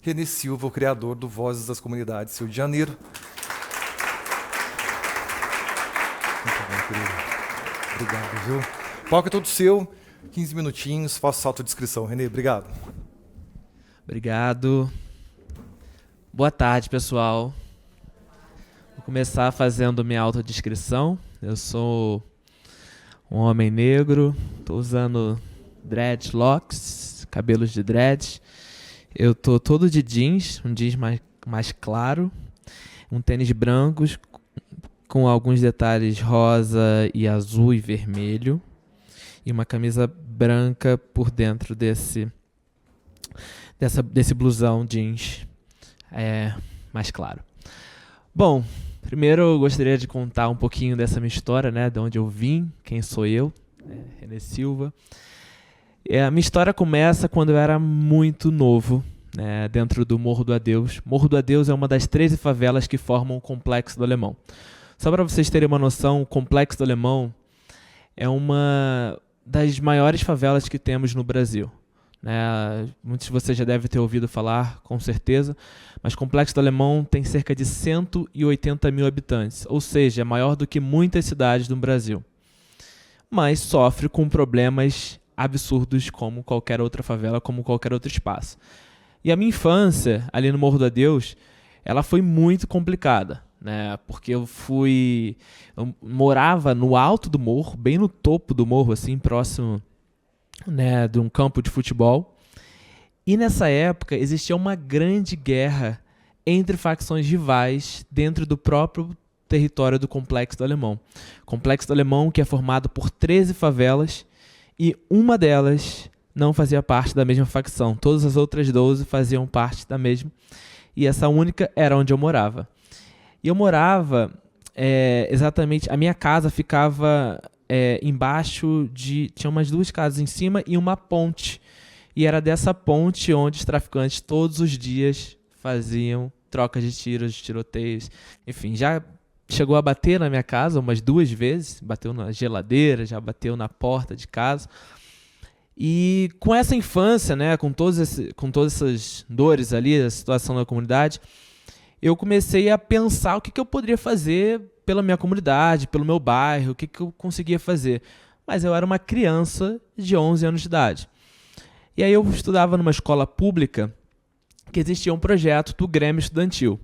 Renê Silva, o criador do Vozes das Comunidades Rio de Janeiro. Muito bom, querido. Obrigado, viu? O palco é todo seu. 15 minutinhos, faço autodescrição. Renê, obrigado. Obrigado. Boa tarde, pessoal. Vou começar fazendo minha autodescrição. Eu sou um homem negro, estou usando dreadlocks, cabelos de dread. Eu tô todo de jeans, um jeans mais claro, um tênis branco com alguns detalhes rosa e azul e vermelho e uma camisa branca por dentro desse blusão jeans mais claro. Bom, primeiro eu gostaria de contar um pouquinho dessa minha história, né, de onde eu vim, quem sou eu, Renê Silva. A minha história começa quando eu era muito novo, né, dentro do Morro do Adeus. Morro do Adeus é uma das 13 favelas que formam o Complexo do Alemão. Só para vocês terem uma noção, o Complexo do Alemão é uma das maiores favelas que temos no Brasil. Muitos de vocês já devem ter ouvido falar, com certeza, mas o Complexo do Alemão tem cerca de 180 mil habitantes, ou seja, é maior do que muitas cidades no Brasil. Mas sofre com problemas absurdos como qualquer outra favela, como qualquer outro espaço. E a minha infância, ali no Morro do Adeus, ela foi muito complicada, né? Porque eu morava no alto do morro, bem no topo do morro, assim, próximo, né, de um campo de futebol. E nessa época existia uma grande guerra entre facções rivais dentro do próprio território do Complexo do Alemão. O Complexo do Alemão, que é formado por 13 favelas, e uma delas não fazia parte da mesma facção. Todas as outras 12 faziam parte da mesma. E essa única era onde eu morava. E eu morava exatamente... A minha casa ficava embaixo de... Tinha umas 2 casas em cima e uma ponte. E era dessa ponte onde os traficantes todos os dias faziam trocas de tiros, tiroteios. Enfim, já chegou a bater na minha casa umas 2 vezes, bateu na geladeira, já bateu na porta de casa. E com essa infância, né, com todas essas dores ali, a situação da comunidade, eu comecei a pensar o que eu poderia fazer pela minha comunidade, pelo meu bairro, o que eu conseguia fazer. Mas eu era uma criança de 11 anos de idade. E aí eu estudava numa escola pública que existia um projeto do Grêmio Estudantil.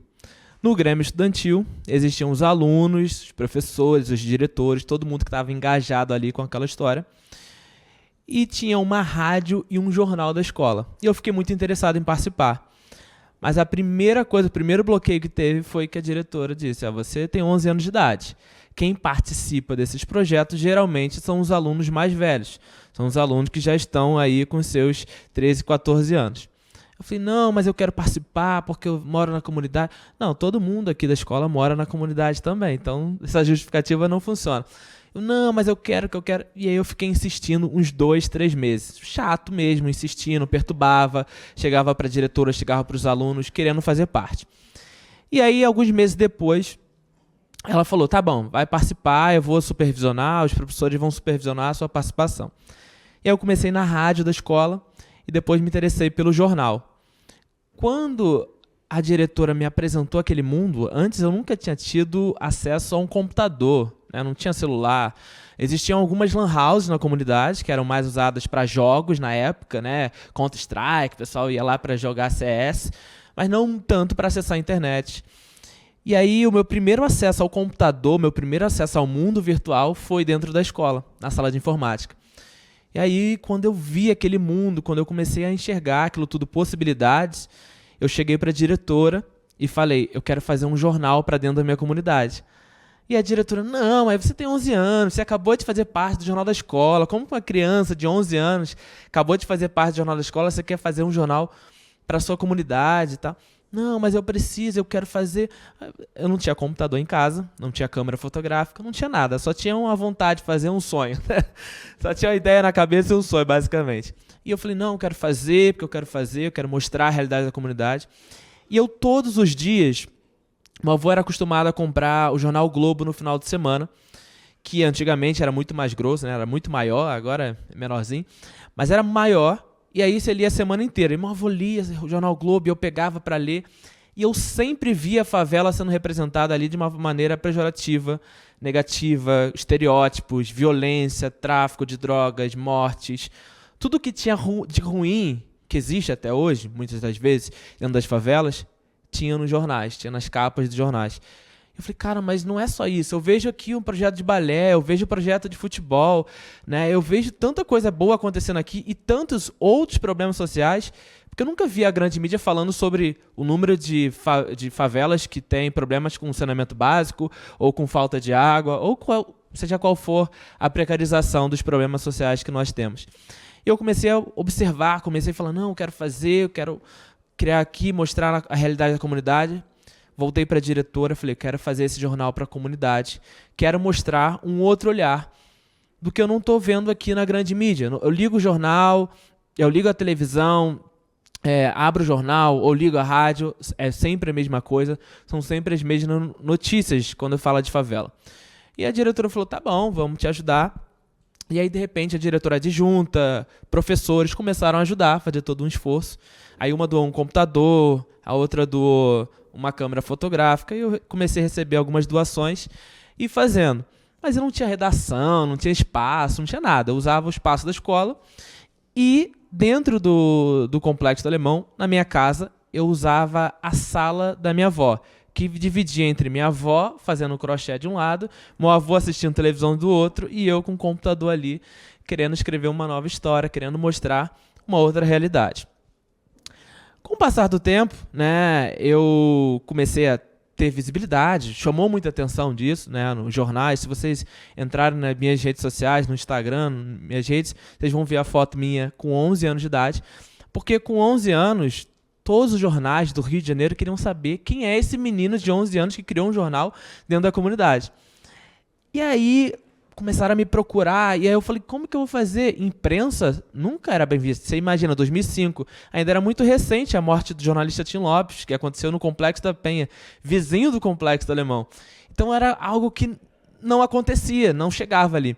No Grêmio Estudantil, existiam os alunos, os professores, os diretores, todo mundo que estava engajado ali com aquela história. E tinha uma rádio e um jornal da escola. E eu fiquei muito interessado em participar. Mas o primeiro bloqueio que teve foi que a diretora disse: você tem 11 anos de idade. Quem participa desses projetos geralmente são os alunos mais velhos. São os alunos que já estão aí com seus 13, 14 anos. Eu falei: não, mas eu quero participar porque eu moro na comunidade. Não, todo mundo aqui da escola mora na comunidade também, então essa justificativa não funciona. Eu: não, mas eu quero. E aí eu fiquei insistindo uns 2, 3 meses. Chato mesmo, insistindo, perturbava. Chegava para a diretora, chegava para os alunos, querendo fazer parte. E aí, alguns meses depois, ela falou: tá bom, vai participar, eu vou supervisionar, os professores vão supervisionar a sua participação. E aí eu comecei na rádio da escola e depois me interessei pelo jornal. Quando a diretora me apresentou aquele mundo, antes eu nunca tinha tido acesso a um computador, né? Não tinha celular. Existiam algumas lan houses na comunidade, que eram mais usadas para jogos na época, né? Counter-Strike, o pessoal ia lá para jogar CS, mas não tanto para acessar a internet. E aí o meu primeiro acesso ao computador, meu primeiro acesso ao mundo virtual foi dentro da escola, na sala de informática. E aí, quando eu vi aquele mundo, quando eu comecei a enxergar aquilo tudo, possibilidades, eu cheguei para a diretora e falei: eu quero fazer um jornal para dentro da minha comunidade. E a diretora: não, mas você tem 11 anos, você acabou de fazer parte do jornal da escola, como uma criança de 11 anos acabou de fazer parte do jornal da escola, você quer fazer um jornal para a sua comunidade e tal? Não, mas eu preciso, eu quero fazer. Eu não tinha computador em casa, não tinha câmera fotográfica, não tinha nada, só tinha uma vontade de fazer um sonho. Só tinha uma ideia na cabeça e um sonho, basicamente. E eu falei: não, eu quero fazer, porque eu quero mostrar a realidade da comunidade. E eu, todos os dias, meu avô era acostumado a comprar o jornal Globo no final de semana, que antigamente era muito mais grosso, né? Era muito maior, agora é menorzinho, mas era maior. E aí você lia a semana inteira. E meu avô lia o Jornal Globo e eu pegava para ler. E eu sempre via a favela sendo representada ali de uma maneira pejorativa, negativa, estereótipos, violência, tráfico de drogas, mortes. Tudo que tinha de ruim, que existe até hoje, muitas das vezes, dentro das favelas, tinha nos jornais, tinha nas capas dos jornais. Eu falei, cara, mas não é só isso. Eu vejo aqui um projeto de balé, eu vejo um projeto de futebol, né? Eu vejo tanta coisa boa acontecendo aqui e tantos outros problemas sociais, porque eu nunca vi a grande mídia falando sobre o número de favelas que têm problemas com saneamento básico, ou com falta de água, ou seja qual for a precarização dos problemas sociais que nós temos. E eu comecei a observar, comecei a falar, não, eu quero fazer, eu quero criar aqui, mostrar a realidade da comunidade. Voltei para a diretora, falei, quero fazer esse jornal para a comunidade, quero mostrar um outro olhar do que eu não estou vendo aqui na grande mídia. Eu ligo o jornal, eu ligo a televisão, abro o jornal ou ligo a rádio, é sempre a mesma coisa, são sempre as mesmas notícias quando fala de favela. E a diretora falou, tá bom, vamos te ajudar. E aí, de repente, a diretora adjunta, professores começaram a ajudar, a fazer todo um esforço. Aí uma doou um computador, a outra doou uma câmera fotográfica, e eu comecei a receber algumas doações e fazendo. Mas eu não tinha redação, não tinha espaço, não tinha nada. Eu usava o espaço da escola e dentro do Complexo do Alemão, na minha casa, eu usava a sala da minha avó, que dividia entre minha avó fazendo crochê de um lado, meu avô assistindo televisão do outro e eu com o computador ali querendo escrever uma nova história, querendo mostrar uma outra realidade. Com o passar do tempo, né, eu comecei a ter visibilidade, chamou muita atenção disso, né, nos jornais. Se vocês entrarem nas minhas redes sociais, no Instagram, minhas redes, vocês vão ver a foto minha com 11 anos de idade, porque com 11 anos, todos os jornais do Rio de Janeiro queriam saber quem é esse menino de 11 anos que criou um jornal dentro da comunidade. E aí começaram a me procurar, e aí eu falei, como que eu vou fazer? Imprensa nunca era bem vista. Você imagina, 2005, ainda era muito recente a morte do jornalista Tim Lopes, que aconteceu no Complexo da Penha, vizinho do Complexo do Alemão. Então era algo que não acontecia, não chegava ali.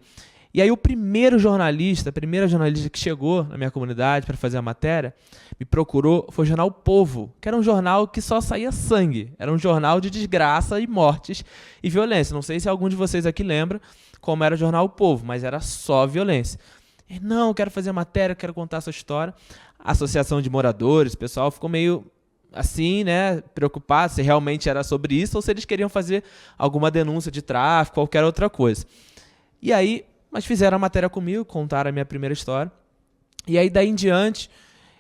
E aí a primeira jornalista que chegou na minha comunidade para fazer a matéria, me procurou, foi o jornal O Povo, que era um jornal que só saía sangue. Era um jornal de desgraça e mortes e violência. Não sei se algum de vocês aqui lembra como era o jornal O Povo, mas era só violência. E, não, quero fazer a matéria, quero contar essa história. A associação de moradores, o pessoal ficou meio assim, né, preocupado se realmente era sobre isso ou se eles queriam fazer alguma denúncia de tráfico, qualquer outra coisa. E aí, mas fizeram a matéria comigo, contaram a minha primeira história. E aí, daí em diante,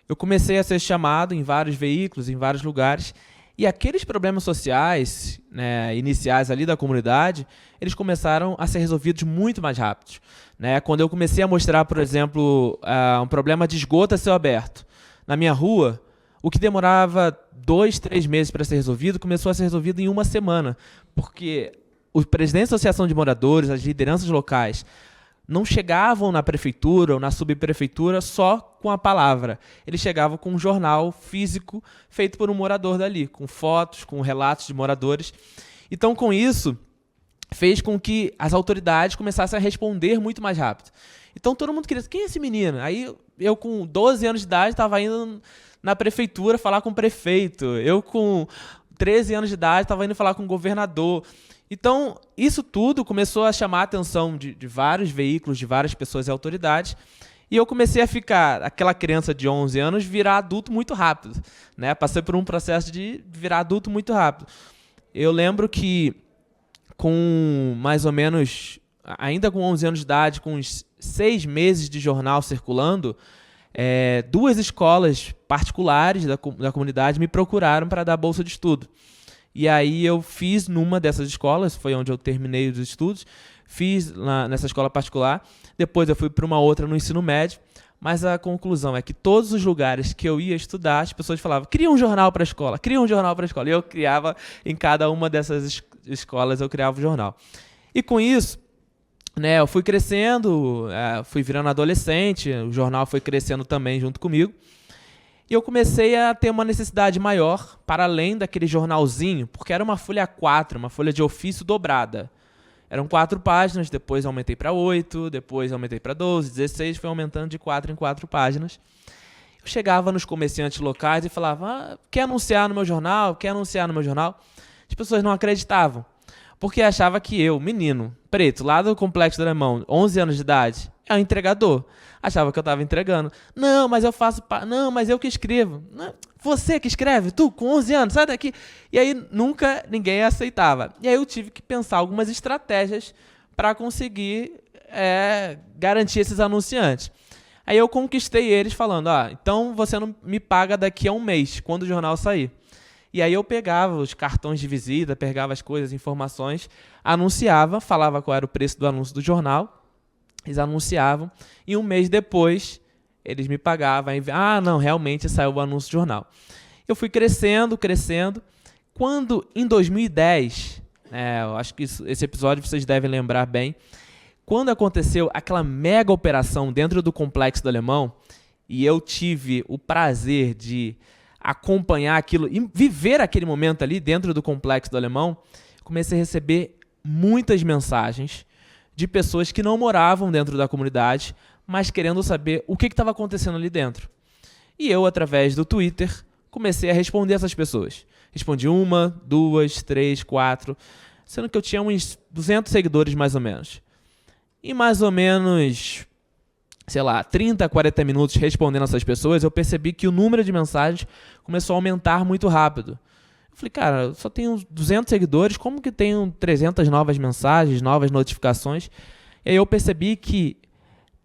eu comecei a ser chamado em vários veículos, em vários lugares, e aqueles problemas sociais, né, iniciais ali da comunidade, eles começaram a ser resolvidos muito mais rápidos. Né? Quando eu comecei a mostrar, por exemplo, um problema de esgoto a céu aberto na minha rua, o que demorava 2, 3 meses para ser resolvido, começou a ser resolvido em uma semana, porque o presidente da Associação de Moradores, as lideranças locais, não chegavam na prefeitura ou na subprefeitura só com a palavra. Eles chegavam com um jornal físico feito por um morador dali, com fotos, com relatos de moradores. Então, com isso, fez com que as autoridades começassem a responder muito mais rápido. Então, todo mundo queria, quem é esse menino? Aí, eu com 12 anos de idade, estava indo na prefeitura falar com o prefeito. Eu, com 13 anos de idade, estava indo falar com o governador. Então, isso tudo começou a chamar a atenção de vários veículos, de várias pessoas e autoridades, e eu comecei a ficar, aquela criança de 11 anos, virar adulto muito rápido. Né? Passei por um processo de virar adulto muito rápido. Eu lembro que, com mais ou menos, ainda com 11 anos de idade, com uns 6 meses de jornal circulando, 2 escolas particulares da comunidade me procuraram para dar bolsa de estudo. E aí eu fiz numa dessas escolas, foi onde eu terminei os estudos, fiz nessa escola particular, depois eu fui para uma outra no ensino médio, mas a conclusão é que todos os lugares que eu ia estudar, as pessoas falavam, cria um jornal para a escola, cria um jornal para a escola. E eu criava, em cada uma dessas escolas, eu criava um jornal. E com isso, né, eu fui crescendo, fui virando adolescente, o jornal foi crescendo também junto comigo. E eu comecei a ter uma necessidade maior, para além daquele jornalzinho, porque era uma folha A4, uma folha de ofício dobrada. Eram 4 páginas, depois aumentei para 8, depois aumentei para 12, 16, foi aumentando de 4 em 4 páginas. Eu chegava nos comerciantes locais e falava, quer anunciar no meu jornal? Quer anunciar no meu jornal? As pessoas não acreditavam, porque achavam que eu, menino, preto, lá do Complexo do Alemão, 11 anos de idade, é um entregador. Achava que eu estava entregando. Não, mas eu faço... Não, mas eu que escrevo. Não, você que escreve? Tu, com 11 anos, sai daqui. E aí nunca ninguém aceitava. E aí eu tive que pensar algumas estratégias para conseguir garantir esses anunciantes. Aí eu conquistei eles falando, então você não me paga daqui a um mês, quando o jornal sair. E aí eu pegava os cartões de visita, pegava as coisas, informações, anunciava, falava qual era o preço do anúncio do jornal, eles anunciavam, e um mês depois eles me pagavam. Aí, não, realmente saiu o anúncio do jornal. Eu fui crescendo, quando em 2010, eu acho que esse episódio vocês devem lembrar bem, quando aconteceu aquela mega operação dentro do Complexo do Alemão, e eu tive o prazer de acompanhar aquilo e viver aquele momento ali dentro do Complexo do Alemão, comecei a receber muitas mensagens de pessoas que não moravam dentro da comunidade, mas querendo saber o que estava acontecendo ali dentro. E eu, através do Twitter, comecei a responder essas pessoas. Respondi 1, 2, 3, 4, sendo que eu tinha uns 200 seguidores mais ou menos. E mais ou menos, 30, 40 minutos respondendo essas pessoas, eu percebi que o número de mensagens começou a aumentar muito rápido. Eu falei, cara, eu só tenho 200 seguidores, como que tenho 300 novas mensagens, novas notificações? E aí eu percebi que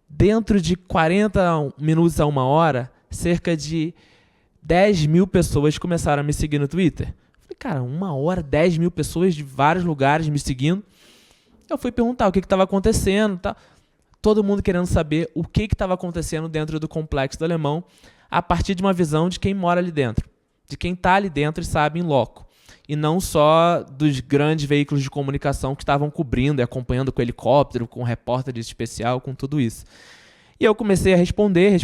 dentro de 40 minutos a 1 hora, cerca de 10 mil pessoas começaram a me seguir no Twitter. Eu falei, cara, 1 hora, 10 mil pessoas de vários lugares me seguindo. Eu fui perguntar o que estava acontecendo, tá? Todo mundo querendo saber o que estava acontecendo dentro do Complexo do Alemão, a partir de uma visão de quem mora ali dentro, de quem está ali dentro e sabe em loco, e não só dos grandes veículos de comunicação que estavam cobrindo e acompanhando com helicóptero, com repórter especial, com tudo isso. E eu comecei a responder,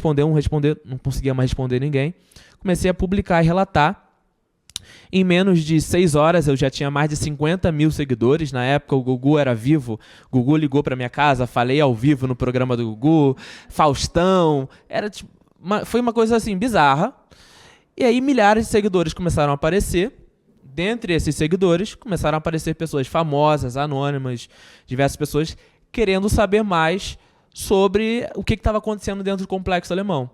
não conseguia mais responder ninguém, comecei a publicar e relatar. Em menos de 6 horas eu já tinha mais de 50 mil seguidores. Na época o Gugu era vivo. O Gugu ligou para minha casa, falei ao vivo no programa do Gugu, Faustão. Foi uma coisa assim bizarra. E aí milhares de seguidores começaram a aparecer. Dentre esses seguidores começaram a aparecer pessoas famosas, anônimas, diversas pessoas querendo saber mais sobre o que estava acontecendo dentro do Complexo Alemão.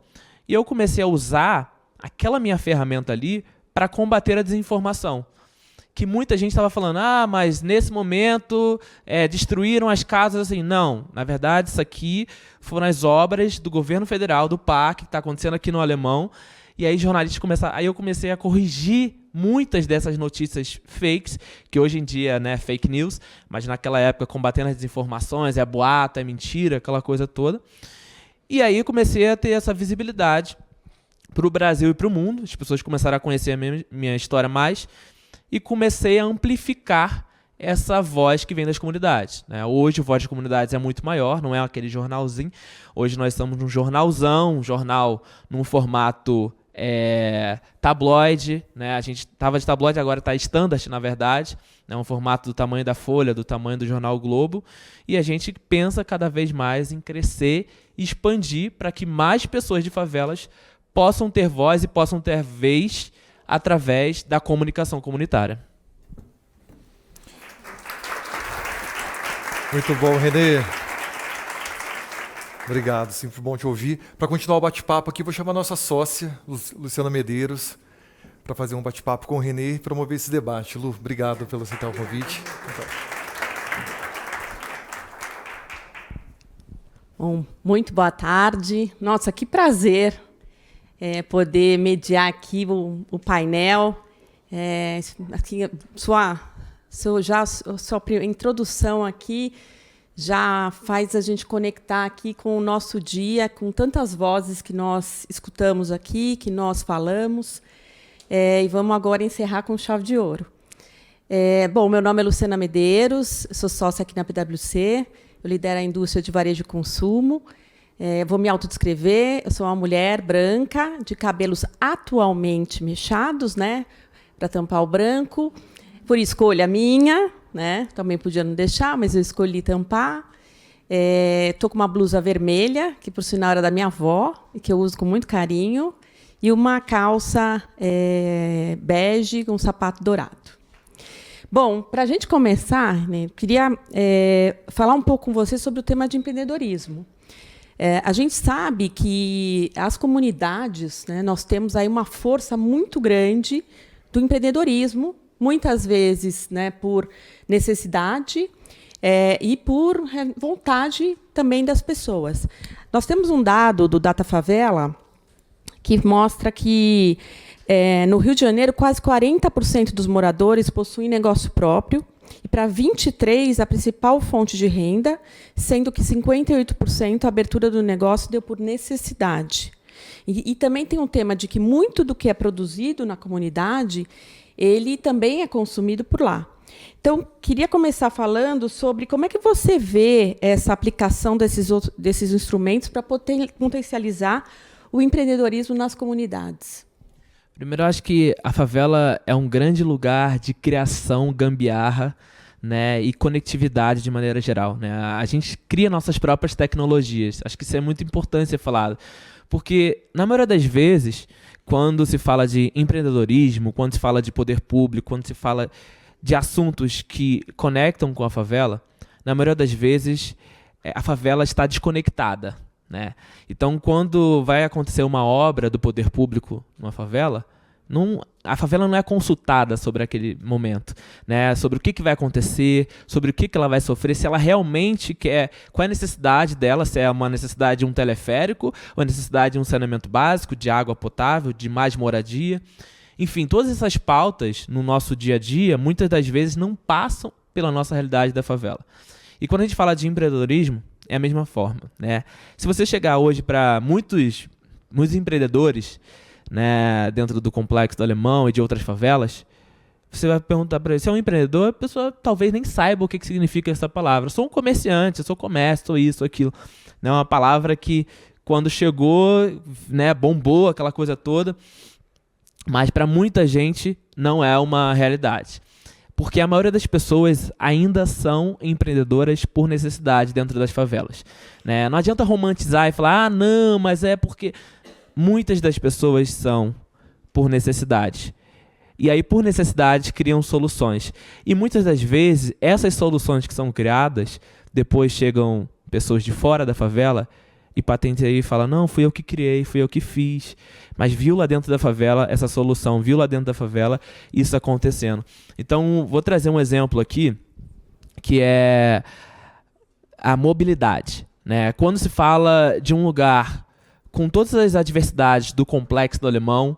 E eu comecei a usar aquela minha ferramenta ali para combater a desinformação. Que muita gente estava falando, mas nesse momento destruíram as casas assim. Não, na verdade isso aqui foram as obras do governo federal, do PAC, que está acontecendo aqui no Alemão. E aí jornalistas começaram, aí eu comecei a corrigir muitas dessas notícias fakes, que hoje em dia é fake news, mas naquela época combatendo as desinformações, é boato, é mentira, aquela coisa toda. E aí eu comecei a ter essa visibilidade para o Brasil e para o mundo. As pessoas começaram a conhecer a minha história mais e comecei a amplificar essa voz que vem das comunidades. Hoje o Voz das Comunidades é muito maior, não é aquele jornalzinho. Hoje nós estamos num jornalzão, um jornal num formato tabloide. A gente estava de tabloide, agora está standard, na verdade. Um formato do tamanho da Folha, do tamanho do Jornal o Globo. E a gente pensa cada vez mais em crescer e expandir para que mais pessoas de favelas possam ter voz e possam ter vez através da comunicação comunitária. Muito bom, Renê. Obrigado, sempre bom te ouvir. Para continuar o bate-papo aqui, vou chamar a nossa sócia, Luciana Medeiros, para fazer um bate-papo com o Renê e promover esse debate. Lu, obrigado pelo aceitar o convite. Bom, muito boa tarde. Nossa, que prazer poder mediar aqui o painel. Aqui, sua introdução aqui já faz a gente conectar aqui com o nosso dia, com tantas vozes que nós escutamos aqui, que nós falamos. E vamos agora encerrar com chave de ouro. Bom, meu nome é Luciana Medeiros, sou sócia aqui na PwC, eu lidero a indústria de varejo e consumo. Vou me autodescrever, eu sou uma mulher branca, de cabelos atualmente mechados, para tampar o branco, por escolha minha, também podia não deixar, mas eu escolhi tampar. Estou com uma blusa vermelha, que por sinal era da minha avó, e que eu uso com muito carinho. e uma calça bege com sapato dourado. Bom, para a gente começar, né, eu queria falar um pouco com você sobre o tema de empreendedorismo. A gente sabe que as comunidades, né, nós temos aí uma força muito grande do empreendedorismo, muitas vezes, né, por necessidade e por vontade também das pessoas. Nós temos um dado do Data Favela que mostra que no Rio de Janeiro quase 40% dos moradores possuem negócio próprio, e para 23% a principal fonte de renda, sendo que 58% a abertura do negócio deu por necessidade. E também tem um tema de que muito do que é produzido na comunidade, ele também é consumido por lá. Então, queria começar falando sobre como é que você vê essa aplicação desses instrumentos para potencializar o empreendedorismo nas comunidades. Primeiro, eu acho que a favela é um grande lugar de criação, gambiarra, né, e conectividade de maneira geral, né? A gente cria nossas próprias tecnologias. Acho que isso é muito importante ser falado. Porque, na maioria das vezes, quando se fala de empreendedorismo, quando se fala de poder público, quando se fala de assuntos que conectam com a favela, na maioria das vezes, a favela está desconectada, né? Então, quando vai acontecer uma obra do poder público numa favela, a favela não é consultada sobre aquele momento, né? Sobre o que vai acontecer, sobre o que ela vai sofrer, se ela realmente quer, qual é a necessidade dela, se é uma necessidade de um teleférico, ou a necessidade de um saneamento básico, de água potável, de mais moradia. Enfim, todas essas pautas no nosso dia a dia, muitas das vezes não passam pela nossa realidade da favela. E quando a gente fala de empreendedorismo, é a mesma forma, né? Se você chegar hoje para muitos empreendedores, né, dentro do Complexo do Alemão e de outras favelas, você vai perguntar para ele, se é um empreendedor, a pessoa talvez nem saiba o que significa essa palavra. Eu sou um comerciante, eu sou comércio, sou isso, aquilo. É uma palavra que, quando chegou, né, bombou, aquela coisa toda, mas para muita gente não é uma realidade. Porque a maioria das pessoas ainda são empreendedoras por necessidade dentro das favelas, né? Não adianta romantizar e falar, não, mas é porque... Muitas das pessoas são por necessidade. E aí, por necessidade, criam soluções. E muitas das vezes, essas soluções que são criadas, depois chegam pessoas de fora da favela e patenteiam e falam, não, fui eu que criei, fui eu que fiz. Mas viu lá dentro da favela essa solução, viu lá dentro da favela isso acontecendo. Então, vou trazer um exemplo aqui, que é a mobilidade, né? Quando se fala de um lugar com todas as adversidades do Complexo do Alemão,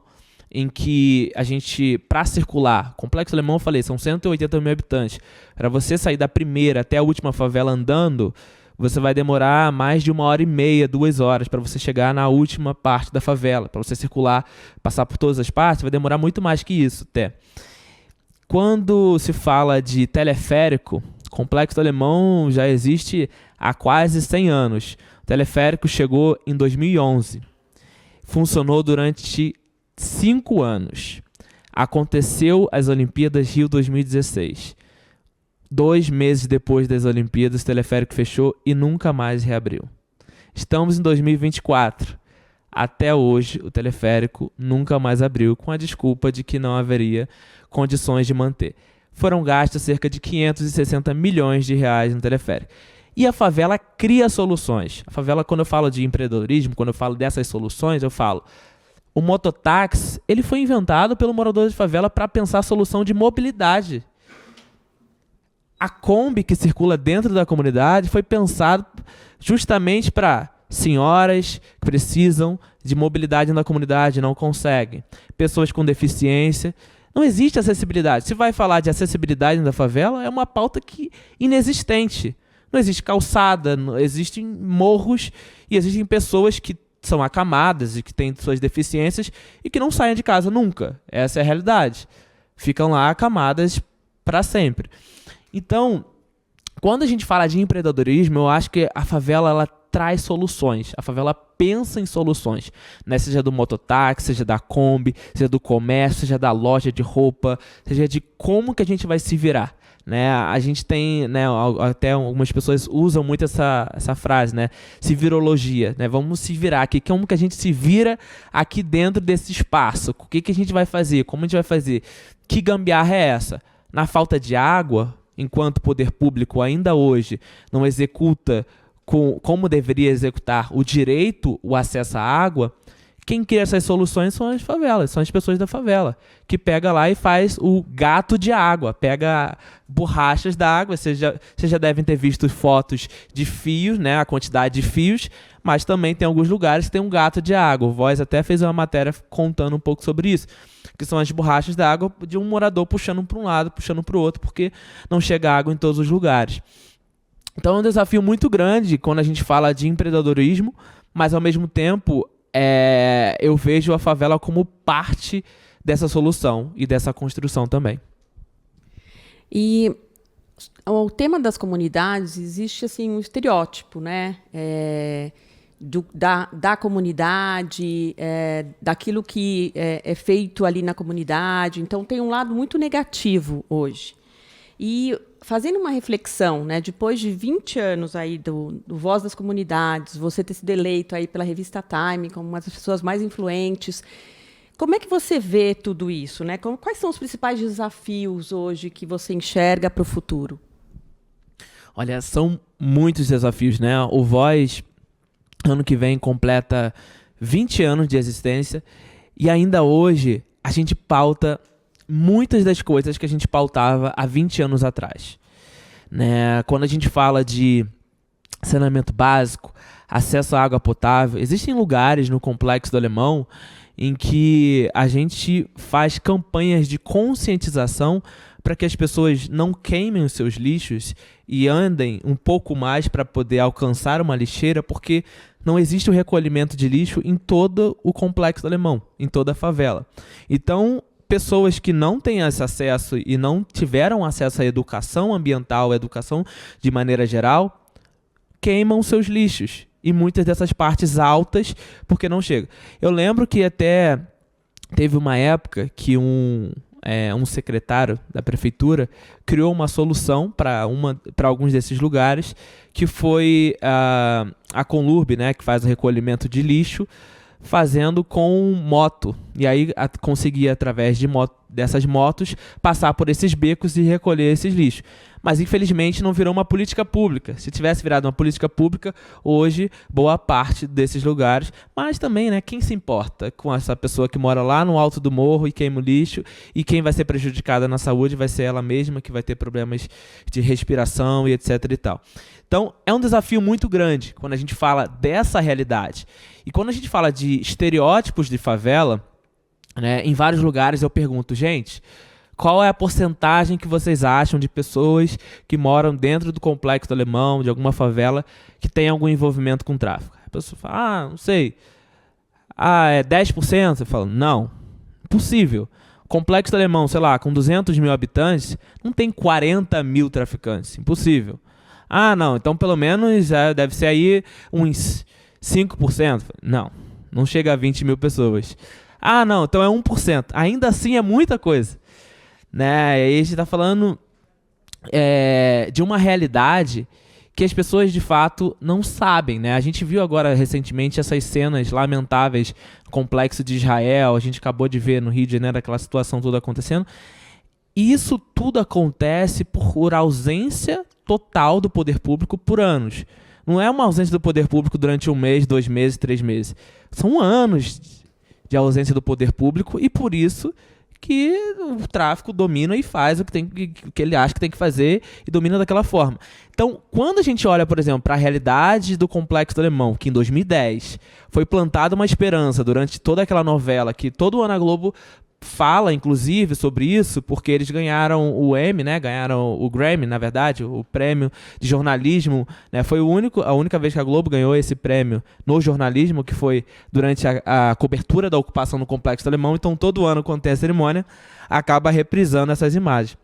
em que a gente, para circular, Complexo do Alemão, eu falei, são 180 mil habitantes. Para você sair da primeira até a última favela andando, você vai demorar mais de 1h30, 2 horas para você chegar na última parte da favela. Para você circular, passar por todas as partes, vai demorar muito mais que isso até. Quando se fala de teleférico, Complexo do Alemão já existe há quase 100 anos. O teleférico chegou em 2011. Funcionou durante 5 anos. Aconteceu as Olimpíadas Rio 2016. 2 meses depois das Olimpíadas, o teleférico fechou e nunca mais reabriu. Estamos em 2024. Até hoje, o teleférico nunca mais abriu, com a desculpa de que não haveria condições de manter. Foram gastos cerca de 560 milhões de reais no teleférico. E a favela cria soluções. A favela, quando eu falo de empreendedorismo, quando eu falo dessas soluções, eu falo... O mototáxi, ele foi inventado pelo morador de favela para pensar a solução de mobilidade. A Kombi que circula dentro da comunidade foi pensado justamente para senhoras que precisam de mobilidade na comunidade, não conseguem. Pessoas com deficiência. Não existe acessibilidade. Se vai falar de acessibilidade na favela, é uma pauta inexistente. Não existe calçada, não existem morros e existem pessoas que são acamadas e que têm suas deficiências e que não saem de casa nunca. Essa é a realidade. Ficam lá acamadas para sempre. Então, quando a gente fala de empreendedorismo, eu acho que a favela ela traz soluções, a favela pensa em soluções, né? Seja do mototáxi, seja da Kombi, seja do comércio, seja da loja de roupa, seja de como que a gente vai se virar. Né, a gente tem, né, até algumas pessoas usam muito essa frase, né, se virologia, né, vamos se virar aqui, como que a gente se vira aqui dentro desse espaço, o que a gente vai fazer, como a gente vai fazer, que gambiarra é essa? Na falta de água, enquanto o poder público ainda hoje não executa como deveria executar o direito, o acesso à água, quem cria essas soluções são as favelas, são as pessoas da favela, que pega lá e faz o gato de água, pega borrachas da água. Vocês já devem ter visto fotos de fios, né, a quantidade de fios, mas também tem alguns lugares que tem um gato de água. O Voz até fez uma matéria contando um pouco sobre isso, que são as borrachas da água de um morador puxando para um lado, puxando para o outro, porque não chega água em todos os lugares. Então é um desafio muito grande quando a gente fala de empreendedorismo, mas ao mesmo tempo eu vejo a favela como parte dessa solução e dessa construção também. E o tema das comunidades, existe assim um estereótipo, né? Da comunidade, daquilo que é feito ali na comunidade. Então, tem um lado muito negativo hoje. E fazendo uma reflexão, né, depois de 20 anos aí do Voz das Comunidades, você ter sido eleito aí pela revista Time como uma das pessoas mais influentes, como é que você vê tudo isso, né? Quais são os principais desafios hoje que você enxerga para o futuro? Olha, são muitos desafios, né? O Voz, ano que vem, completa 20 anos de existência e ainda hoje a gente pauta muitas das coisas que a gente pautava há 20 anos atrás. Né? Quando a gente fala de saneamento básico, acesso à água potável, existem lugares no Complexo do Alemão em que a gente faz campanhas de conscientização para que as pessoas não queimem os seus lixos e andem um pouco mais para poder alcançar uma lixeira, porque não existe o recolhimento de lixo em todo o Complexo do Alemão, em toda a favela. Então, pessoas que não têm esse acesso e não tiveram acesso à educação ambiental, à educação de maneira geral, queimam seus lixos. E muitas dessas partes altas, porque não chegam. Eu lembro que até teve uma época que um secretário da prefeitura criou uma solução para alguns desses lugares, que foi a Conlurb, né, que faz o recolhimento de lixo, fazendo com moto. E aí conseguia, através dessas motos, passar por esses becos e recolher esses lixos. Mas, infelizmente, não virou uma política pública. Se tivesse virado uma política pública, hoje, boa parte desses lugares... Mas também, né, quem se importa com essa pessoa que mora lá no alto do morro e queima o lixo, e quem vai ser prejudicada na saúde vai ser ela mesma, que vai ter problemas de respiração e etc e tal. Então, é um desafio muito grande quando a gente fala dessa realidade. E quando a gente fala de estereótipos de favela, né, em vários lugares eu pergunto, gente, qual é a porcentagem que vocês acham de pessoas que moram dentro do Complexo do Alemão, de alguma favela, que tem algum envolvimento com tráfico? A pessoa fala, não sei. É 10%? Eu falo, não, impossível. Complexo do Alemão, sei lá, com 200 mil habitantes, não tem 40 mil traficantes, impossível. Não, então pelo menos deve ser aí uns 5%. Não chega a 20 mil pessoas. Não, então é 1%. Ainda assim é muita coisa. Né? E aí a gente está falando de uma realidade que as pessoas de fato não sabem. Né? A gente viu agora recentemente essas cenas lamentáveis no Complexo de Israel, a gente acabou de ver no Rio de Janeiro aquela situação toda acontecendo. E isso tudo acontece por ausência total do poder público por anos. Não é uma ausência do poder público durante 1 mês, 2 meses, 3 meses. São anos de ausência do poder público e por isso que o tráfico domina e faz o que ele acha que tem que fazer e domina daquela forma. Então, quando a gente olha, por exemplo, para a realidade do Complexo do Alemão, que em 2010 foi plantada uma esperança durante toda aquela novela, que todo ano a Globo fala, inclusive, sobre isso, porque eles ganharam o Emmy, né? Ganharam o Grammy, na verdade, o prêmio de jornalismo, né? Foi a única vez que a Globo ganhou esse prêmio no jornalismo, que foi durante a cobertura da ocupação no Complexo do Alemão. Então, todo ano, quando tem a cerimônia, acaba reprisando essas imagens.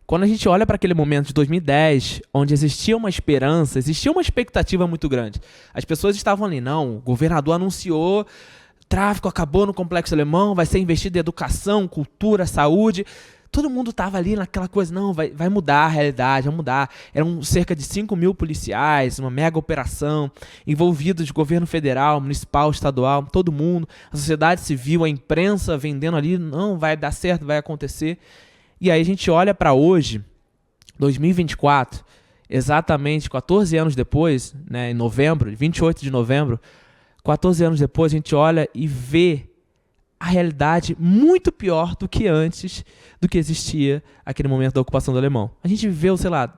quando a gente olha para aquele momento de 2010, onde existia uma esperança, existia uma expectativa muito grande. As pessoas estavam ali, não, o governador anunciou, tráfico acabou no Complexo Alemão, vai ser investido em educação, cultura, saúde. Todo mundo estava ali naquela coisa, não, vai mudar a realidade, vai mudar. Eram cerca de 5.000 policiais, uma mega operação, envolvidos de governo federal, municipal, estadual, todo mundo, a sociedade civil, a imprensa vendendo ali, não, vai dar certo, vai acontecer. E aí a gente olha para hoje, 2024, exatamente 14 anos depois, né, em novembro, 28 de novembro, 14 anos depois, a gente olha e vê a realidade muito pior do que antes, do que existia aquele momento da ocupação do alemão. A gente viveu, sei lá,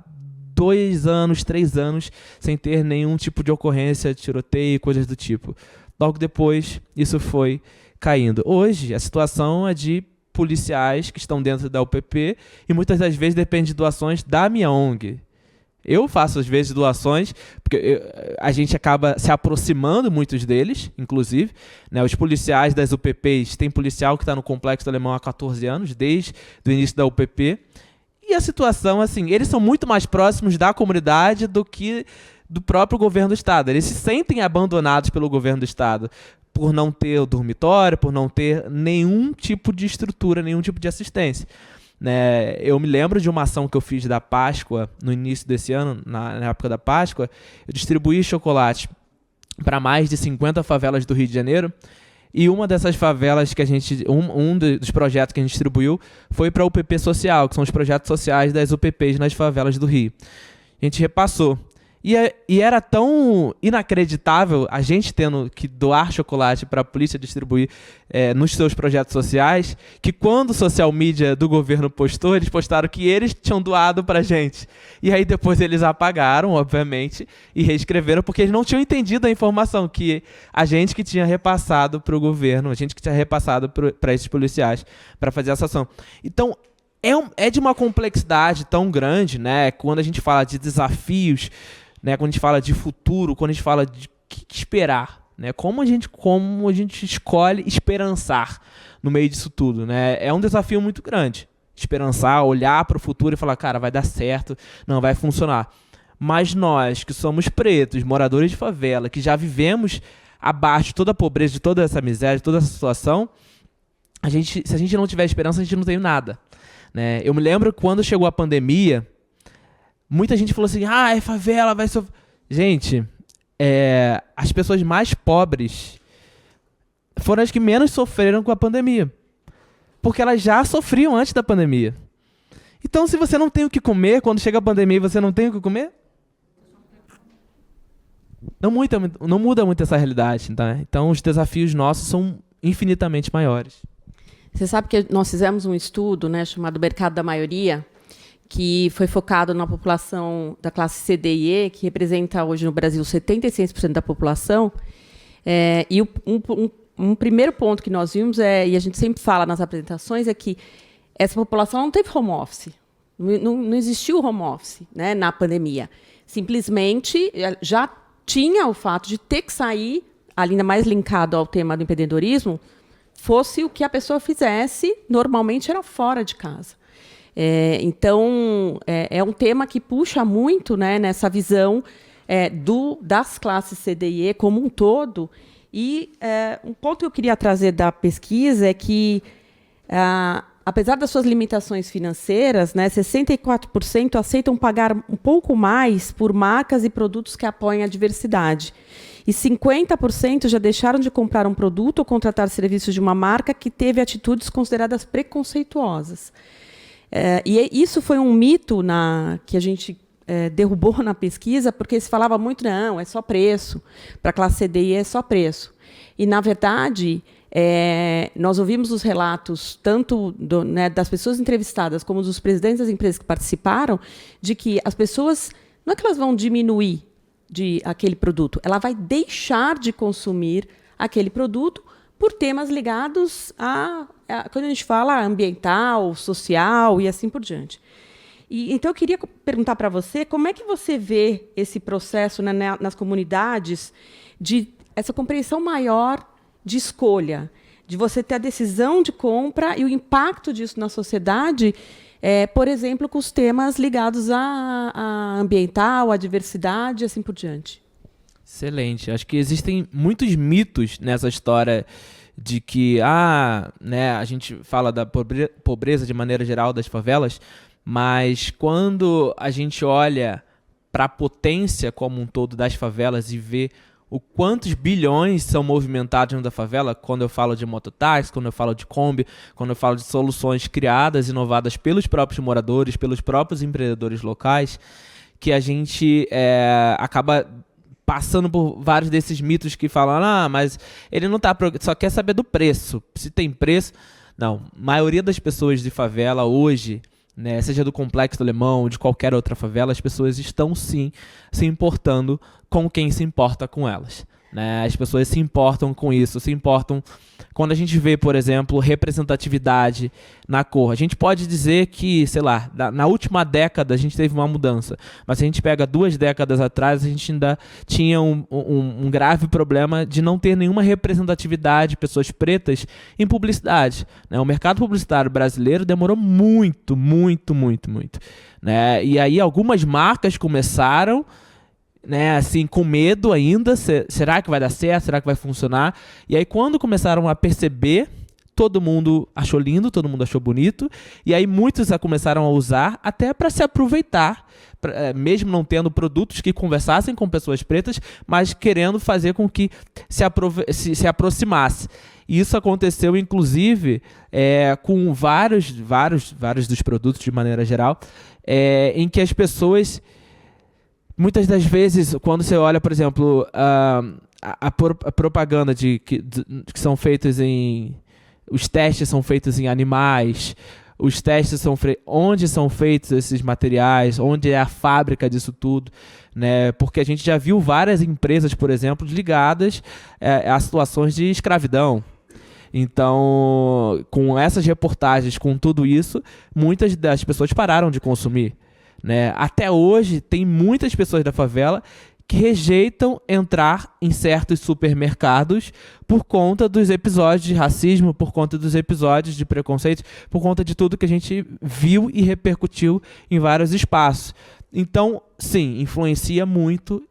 2 anos, 3 anos, sem ter nenhum tipo de ocorrência, tiroteio, coisas do tipo. Logo depois, isso foi caindo. Hoje, a situação é de policiais que estão dentro da UPP e muitas das vezes depende de doações da minha ONG. Eu faço, às vezes, doações, porque a gente acaba se aproximando, muitos deles, inclusive. Né, os policiais das UPPs, tem policial que está no Complexo do Alemão há 14 anos, desde o início da UPP. E a situação, assim, eles são muito mais próximos da comunidade do que do próprio governo do Estado. Eles se sentem abandonados pelo governo do Estado, por não ter o dormitório, por não ter nenhum tipo de estrutura, nenhum tipo de assistência. Né, eu me lembro de uma ação que eu fiz da Páscoa, no início desse ano, na época da Páscoa, eu distribuí chocolate para mais de 50 favelas do Rio de Janeiro, e uma dessas favelas que a gente, dos projetos que a gente distribuiu foi para a UPP Social, que são os projetos sociais das UPPs nas favelas do Rio. A gente repassou. E era tão inacreditável a gente tendo que doar chocolate para a polícia distribuir nos seus projetos sociais, que quando o social media do governo postou, eles postaram que eles tinham doado para a gente. E aí depois eles apagaram, obviamente, e reescreveram, porque eles não tinham entendido a informação, que a gente que tinha repassado para o governo, a gente que tinha repassado para esses policiais para fazer essa ação. Então, é de uma complexidade tão grande, né? Quando a gente fala de desafios, né, quando a gente fala de futuro, quando a gente fala de o que esperar, né, como a gente escolhe esperançar no meio disso tudo, né, é um desafio muito grande. Esperançar, olhar para o futuro e falar, cara, vai dar certo, não, vai funcionar. Mas nós, que somos pretos, moradores de favela, que já vivemos abaixo de toda a pobreza, de toda essa miséria, de toda essa situação, se a gente não tiver esperança, a gente não tem nada. Né? Eu me lembro quando chegou a pandemia, muita gente falou assim, é favela, vai sofrer. Gente, as pessoas mais pobres foram as que menos sofreram com a pandemia. Porque elas já sofriam antes da pandemia. Então, se você não tem o que comer, quando chega a pandemia e você não tem o que comer, não muda muito essa realidade. Tá? Então, os desafios nossos são infinitamente maiores. Você sabe que nós fizemos um estudo, né, chamado Mercado da Maioria, que foi focado na população da classe C, D e E, que representa hoje no Brasil 76% da população. E um primeiro ponto que nós vimos, e a gente sempre fala nas apresentações, é que essa população não teve home office. Não existiu home office, né, na pandemia. Simplesmente já tinha o fato de ter que sair, ainda mais linkado ao tema do empreendedorismo, fosse o que a pessoa fizesse, normalmente era fora de casa. Então, é um tema que puxa muito, né, nessa visão das classes C, D e E como um todo. E um ponto que eu queria trazer da pesquisa é que, apesar das suas limitações financeiras, né, 64% aceitam pagar um pouco mais por marcas e produtos que apoiam a diversidade. E 50% já deixaram de comprar um produto ou contratar serviços de uma marca que teve atitudes consideradas preconceituosas. E isso foi um mito que a gente derrubou na pesquisa, porque se falava muito, não, é só preço, para a classe C, D e E é só preço. E, na verdade, nós ouvimos os relatos, tanto das pessoas entrevistadas, como dos presidentes das empresas que participaram, de que as pessoas, não é que elas vão diminuir aquele produto, ela vai deixar de consumir aquele produto por temas ligados quando a gente fala ambiental, social e assim por diante. Então, eu queria perguntar para você como é que você vê esse processo, né, nas comunidades de essa compreensão maior de escolha, de você ter a decisão de compra e o impacto disso na sociedade, por exemplo, com os temas ligados a ambiental, à diversidade e assim por diante. Excelente. Acho que existem muitos mitos nessa história de que né, a gente fala da pobreza de maneira geral das favelas, mas quando a gente olha para a potência como um todo das favelas e vê o quantos bilhões são movimentados dentro da favela, quando eu falo de mototáxi, quando eu falo de Kombi, quando eu falo de soluções criadas, inovadas pelos próprios moradores, pelos próprios empreendedores locais, que a gente acaba passando por vários desses mitos que falam, mas ele não só quer saber do preço. Se tem preço... Não, a maioria das pessoas de favela hoje, né, seja do Complexo do Alemão ou de qualquer outra favela, as pessoas estão sim se importando com quem se importa com elas. Né? As pessoas se importam com isso, se importam quando a gente vê, por exemplo, representatividade na cor. A gente pode dizer que, sei lá, na última década a gente teve uma mudança, mas se a gente pega 2 décadas atrás, a gente ainda tinha um grave problema de não ter nenhuma representatividade de pessoas pretas em publicidade. Né? O mercado publicitário brasileiro demorou muito, né? E aí algumas marcas começaram, né, assim, com medo ainda, será que vai dar certo, será que vai funcionar? E aí quando começaram a perceber, todo mundo achou lindo, todo mundo achou bonito, e aí muitos começaram a usar até para se aproveitar, mesmo não tendo produtos que conversassem com pessoas pretas, mas querendo fazer com que se aproximasse. E isso aconteceu, inclusive, com vários dos produtos, de maneira geral, em que as pessoas... Muitas das vezes, quando você olha, por exemplo, a propaganda que são feitos os testes são feitos em animais, os testes onde são feitos esses materiais, onde é a fábrica disso tudo, né? Porque a gente já viu várias empresas, por exemplo, ligadas a situações de escravidão. Então, com essas reportagens, com tudo isso, muitas das pessoas pararam de consumir. Né? Até hoje, tem muitas pessoas da favela que rejeitam entrar em certos supermercados por conta dos episódios de racismo, por conta dos episódios de preconceito, por conta de tudo que a gente viu e repercutiu em vários espaços. Então, sim, influencia muito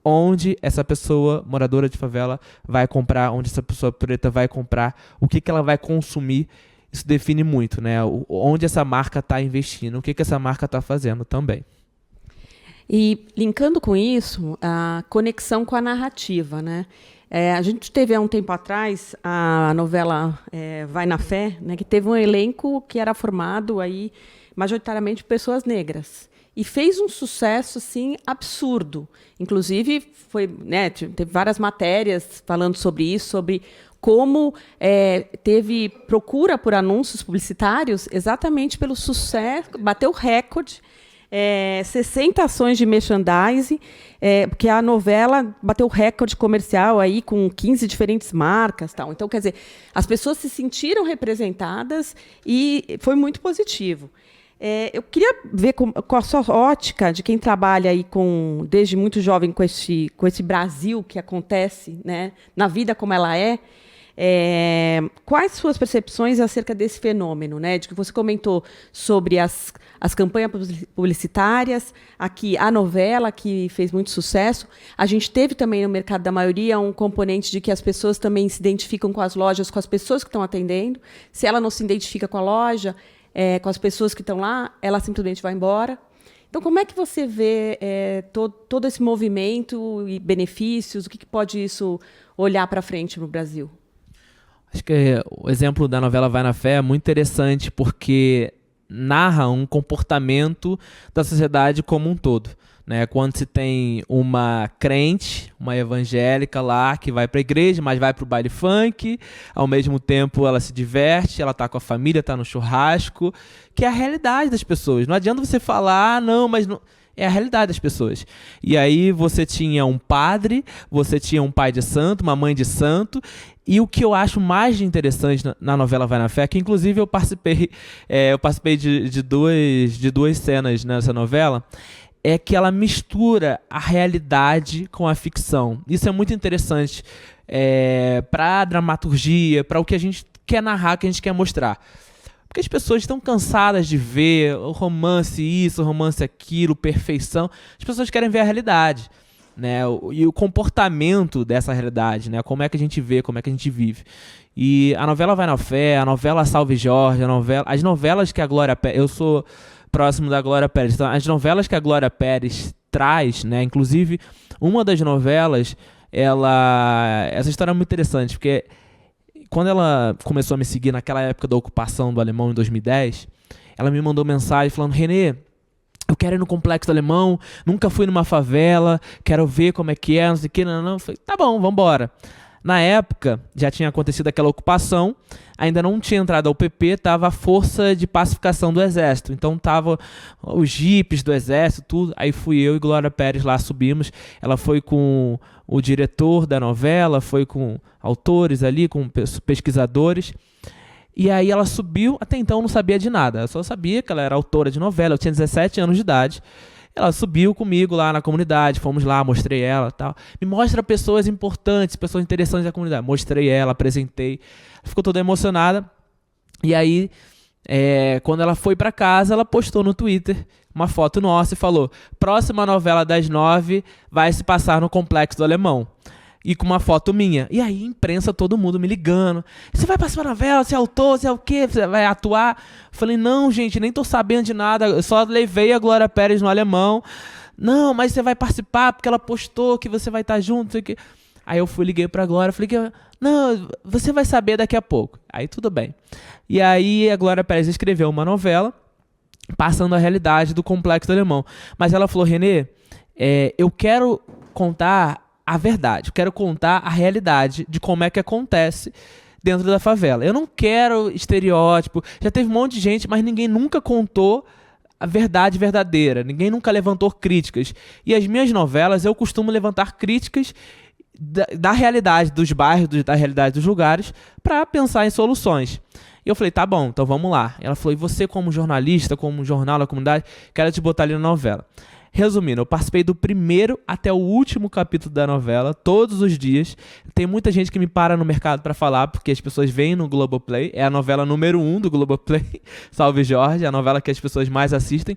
onde essa pessoa moradora de favela vai comprar, onde essa pessoa preta vai comprar, o que ela vai consumir. Isso define muito, né? Onde essa marca está investindo, o que essa marca está fazendo também. E, linkando com isso, a conexão com a narrativa, né? A gente teve, há um tempo atrás, a novela Vai na Fé, né, que teve um elenco que era formado aí, majoritariamente, por pessoas negras. E fez um sucesso assim, absurdo. Inclusive, teve várias matérias falando sobre isso, sobre como teve procura por anúncios publicitários exatamente pelo sucesso, bateu recorde, 60 ações de merchandising, porque a novela bateu recorde comercial aí com 15 diferentes marcas. Tal. Então, quer dizer, as pessoas se sentiram representadas e foi muito positivo. Eu queria ver com a sua ótica de quem trabalha aí desde muito jovem com esse Brasil que acontece, né, na vida como ela é. Quais suas percepções acerca desse fenômeno, né? De que você comentou sobre as campanhas publicitárias, aqui a novela que fez muito sucesso. A gente teve também no mercado da maioria um componente de que as pessoas também se identificam com as lojas, com as pessoas que estão atendendo. Se ela não se identifica com a loja, com as pessoas que estão lá, ela simplesmente vai embora. Então, como é que você vê todo esse movimento e benefícios? O que pode isso olhar para frente no Brasil? Acho que o exemplo da novela Vai na Fé é muito interessante porque narra um comportamento da sociedade como um todo. Né? Quando se tem uma crente, uma evangélica lá, que vai para a igreja, mas vai para o baile funk, ao mesmo tempo ela se diverte, ela está com a família, está no churrasco, que é a realidade das pessoas. Não adianta você falar, não, mas não... É a realidade das pessoas. E aí você tinha um padre, você tinha um pai de santo, uma mãe de santo, e o que eu acho mais interessante na novela Vai na Fé, que inclusive eu participei de duas cenas nessa novela, é que ela mistura a realidade com a ficção. Isso é muito interessante. para dramaturgia, para o que a gente quer narrar, que a gente quer mostrar. Porque as pessoas estão cansadas de ver o romance isso, o romance aquilo, perfeição. As pessoas querem ver a realidade, né? E o comportamento dessa realidade, né? Como é que a gente vê, como é que a gente vive. E a novela Vai na Fé, a novela Salve Jorge, as novelas que a Glória Pérez... Eu sou próximo da Glória Pérez. Então, as novelas que a Glória Pérez traz, né? Inclusive, uma das novelas, essa história é muito interessante, porque quando ela começou a me seguir naquela época da ocupação do Alemão, em 2010, ela me mandou mensagem falando: Renê, eu quero ir no Complexo do Alemão, nunca fui numa favela, quero ver como é que é, não sei o que, não. Eu falei, tá bom, vambora. Na época, já tinha acontecido aquela ocupação, ainda não tinha entrado ao PP, tava a Força de Pacificação do Exército, então tava os jipes do Exército, tudo. Aí fui eu e Glória Pérez lá, subimos, ela foi com o diretor da novela, foi com autores ali, com pesquisadores, e aí ela subiu. Até então eu não sabia de nada, eu só sabia que ela era autora de novela, eu tinha 17 anos de idade. Ela subiu comigo lá na comunidade, fomos lá, mostrei ela e tal. Me mostra pessoas importantes, pessoas interessantes da comunidade. Mostrei ela, apresentei, ficou toda emocionada. E aí, quando ela foi pra casa, ela postou no Twitter uma foto nossa e falou: próxima novela das 9 vai se passar no Complexo do Alemão. E com uma foto minha. E aí, imprensa, todo mundo me ligando. Você vai participar da novela? Você é autor? Você é o quê? Você vai atuar? Falei, não, gente, nem tô sabendo de nada. Eu só levei a Glória Pérez no Alemão. Não, mas você vai participar porque ela postou que você vai estar junto, não sei o quê. Aí eu liguei pra Glória, falei que não, você vai saber daqui a pouco. Aí tudo bem. E aí a Glória Pérez escreveu uma novela passando a realidade do Complexo do Alemão. Mas ela falou: Renê, eu quero contar a verdade, eu quero contar a realidade de como é que acontece dentro da favela. Eu não quero estereótipo. Já teve um monte de gente, mas ninguém nunca contou a verdade verdadeira. Ninguém nunca levantou críticas. E as minhas novelas, eu costumo levantar críticas da realidade dos bairros, da realidade dos lugares, para pensar em soluções. E eu falei, tá bom, então vamos lá. Ela falou, e você como jornalista, como jornal da comunidade, quero te botar ali na novela. Resumindo, eu participei do primeiro até o último capítulo da novela, todos os dias. Tem muita gente que me para no mercado para falar, porque as pessoas veem no Globoplay. É a novela número 1 do Globoplay, Salve Jorge, a novela que as pessoas mais assistem.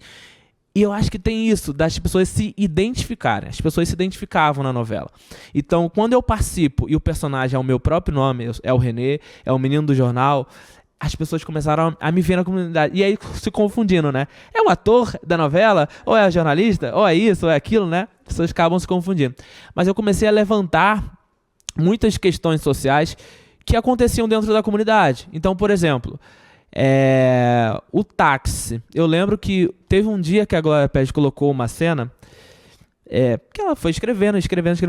E eu acho que tem isso, das pessoas se identificarem. As pessoas se identificavam na novela. Então, quando eu participo e o personagem é o meu próprio nome, é o Renê, é o menino do jornal, as pessoas começaram a me ver na comunidade. E aí se confundindo, né? É o ator da novela? Ou é o jornalista? Ou é isso, ou é aquilo, né? As pessoas acabam se confundindo. Mas eu comecei a levantar muitas questões sociais que aconteciam dentro da comunidade. Então, por exemplo, o táxi. Eu lembro que teve um dia que a Glória Pérez colocou uma cena, que ela foi escrevendo.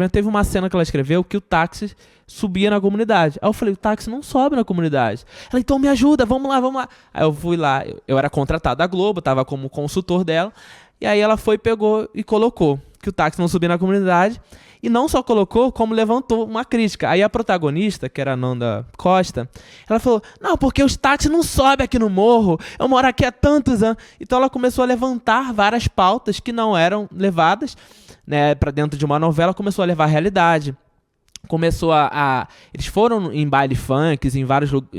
Teve uma cena que ela escreveu que o táxi subia na comunidade. Aí eu falei, o táxi não sobe na comunidade. Ela, então me ajuda, vamos lá. Aí eu fui lá, eu era contratado da Globo, estava como consultor dela, e aí ela foi, pegou e colocou que o táxi não subia na comunidade, e não só colocou, como levantou uma crítica. Aí a protagonista, que era a Nanda Costa, ela falou, não, porque os táxis não sobem aqui no morro, eu moro aqui há tantos anos. Então ela começou a levantar várias pautas que não eram levadas, né, para dentro de uma novela, começou a levar a realidade. Começou eles foram em baile funk, em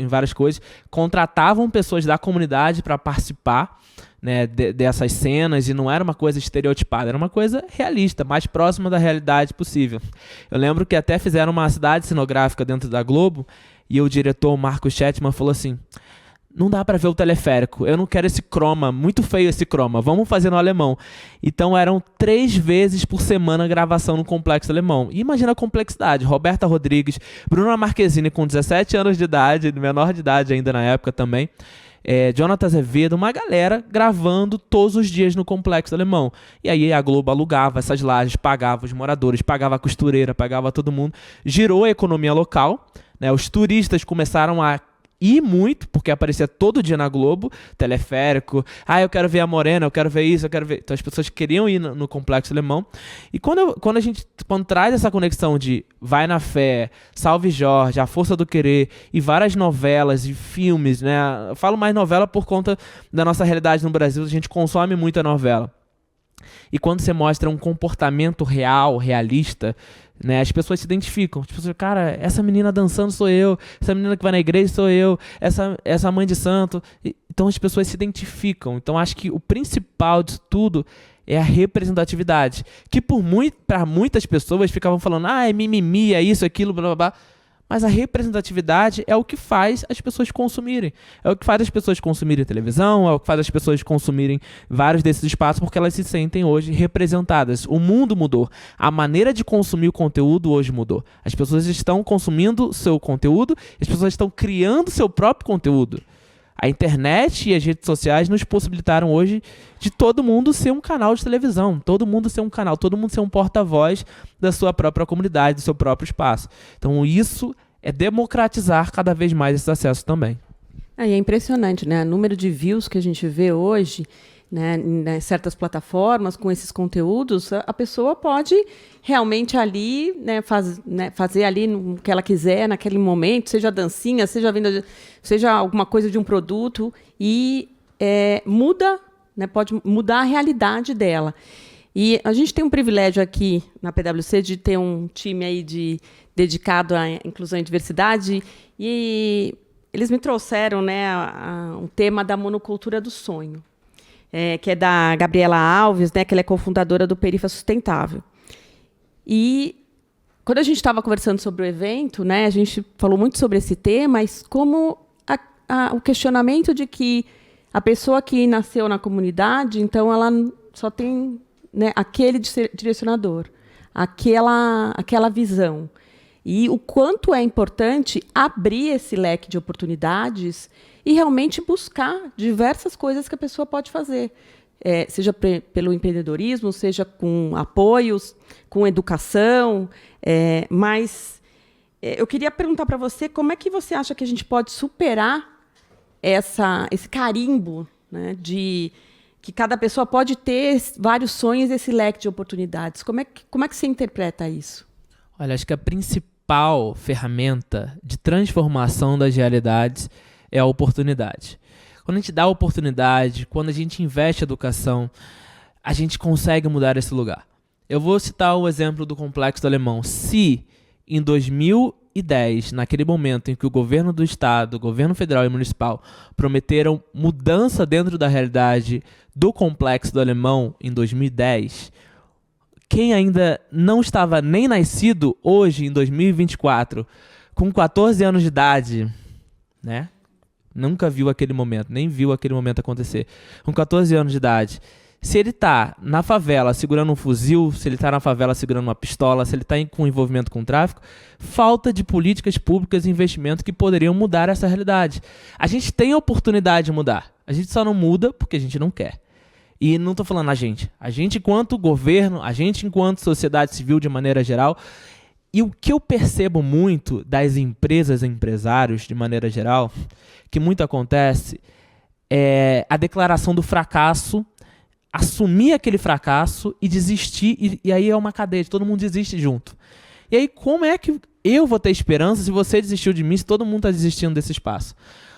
várias coisas, contratavam pessoas da comunidade para participar, né, dessas cenas, e não era uma coisa estereotipada, era uma coisa realista, mais próxima da realidade possível. Eu lembro que até fizeram uma cidade cenográfica dentro da Globo, e o diretor Marco Chetman falou assim, não dá para ver o teleférico, eu não quero esse croma, muito feio esse croma, vamos fazer no Alemão. Então eram 3 vezes por semana a gravação no Complexo Alemão. E imagina a complexidade, Roberta Rodrigues, Bruna Marquezine com 17 anos de idade, menor de idade ainda na época também, Jonathan Azevedo, uma galera gravando todos os dias no Complexo Alemão. E aí a Globo alugava essas lajes, pagava os moradores, pagava a costureira, pagava todo mundo, girou a economia local, né? Os turistas começaram a ir muito, porque aparecia todo dia na Globo, teleférico, eu quero ver a Morena, eu quero ver isso, eu quero ver... Então as pessoas queriam ir no Complexo Alemão. E quando traz essa conexão de Vai na Fé, Salve Jorge, A Força do Querer, e várias novelas e filmes, né? Eu falo mais novela por conta da nossa realidade no Brasil, a gente consome muita novela. E quando você mostra um comportamento real, realista, né, as pessoas se identificam. As pessoas, cara, essa menina dançando sou eu, essa menina que vai na igreja sou eu, essa mãe de santo. Então as pessoas se identificam. Então acho que o principal disso tudo é a representatividade. Que para muitas pessoas ficavam falando, é mimimi, é isso, aquilo, blá blá blá. Mas a representatividade é o que faz as pessoas consumirem. É o que faz as pessoas consumirem televisão, é o que faz as pessoas consumirem vários desses espaços, porque elas se sentem hoje representadas. O mundo mudou. A maneira de consumir o conteúdo hoje mudou. As pessoas estão consumindo seu conteúdo, as pessoas estão criando seu próprio conteúdo. A internet e as redes sociais nos possibilitaram hoje de todo mundo ser um canal de televisão, todo mundo ser um canal, todo mundo ser um porta-voz da sua própria comunidade, do seu próprio espaço. Então isso é democratizar cada vez mais esse acesso também. É impressionante, né? O número de views que a gente vê hoje, né, em certas plataformas com esses conteúdos, a pessoa pode realmente ali, né, fazer ali o que ela quiser naquele momento, seja dancinha, seja alguma coisa de um produto, e muda, né, pode mudar a realidade dela. E a gente tem um privilégio aqui na PwC de ter um time aí dedicado à inclusão e diversidade, e eles me trouxeram, né, um tema da monocultura do sonho. Que é da Gabriela Alves, né, que ela é cofundadora do Perifa Sustentável. E quando a gente estava conversando sobre o evento, né, a gente falou muito sobre esse tema, mas como o questionamento de que a pessoa que nasceu na comunidade, então ela só tem, né, aquele direcionador, aquela visão. E o quanto é importante abrir esse leque de oportunidades e realmente buscar diversas coisas que a pessoa pode fazer, seja pelo empreendedorismo, seja com apoios, com educação. Mas eu queria perguntar para você como é que você acha que a gente pode superar esse carimbo, né, de que cada pessoa pode ter vários sonhos, esse leque de oportunidades. Como é que você interpreta isso? Olha, acho que a principal ferramenta de transformação das realidades é a oportunidade. Quando a gente dá a oportunidade, quando a gente investe em educação, a gente consegue mudar esse lugar. Eu vou citar o exemplo do Complexo do Alemão. Se em 2010, naquele momento em que o governo do estado, o governo federal e municipal prometeram mudança dentro da realidade do Complexo do Alemão em 2010, quem ainda não estava nem nascido hoje, em 2024, com 14 anos de idade, né? Nunca viu aquele momento, nem viu aquele momento acontecer. Com 14 anos de idade, se ele está na favela segurando um fuzil, se ele está na favela segurando uma pistola, se ele está com envolvimento com tráfico, falta de políticas públicas e investimento que poderiam mudar essa realidade. A gente tem a oportunidade de mudar. A gente só não muda porque a gente não quer. E não estou falando a gente enquanto governo, a gente enquanto sociedade civil de maneira geral. E o que eu percebo muito das empresas e empresários de maneira geral, que muito acontece, é a declaração do fracasso, assumir aquele fracasso e desistir, e aí é uma cadeia, todo mundo desiste junto. E aí como é que eu vou ter esperança se você desistiu de mim, se todo mundo está desistindo desse espaço?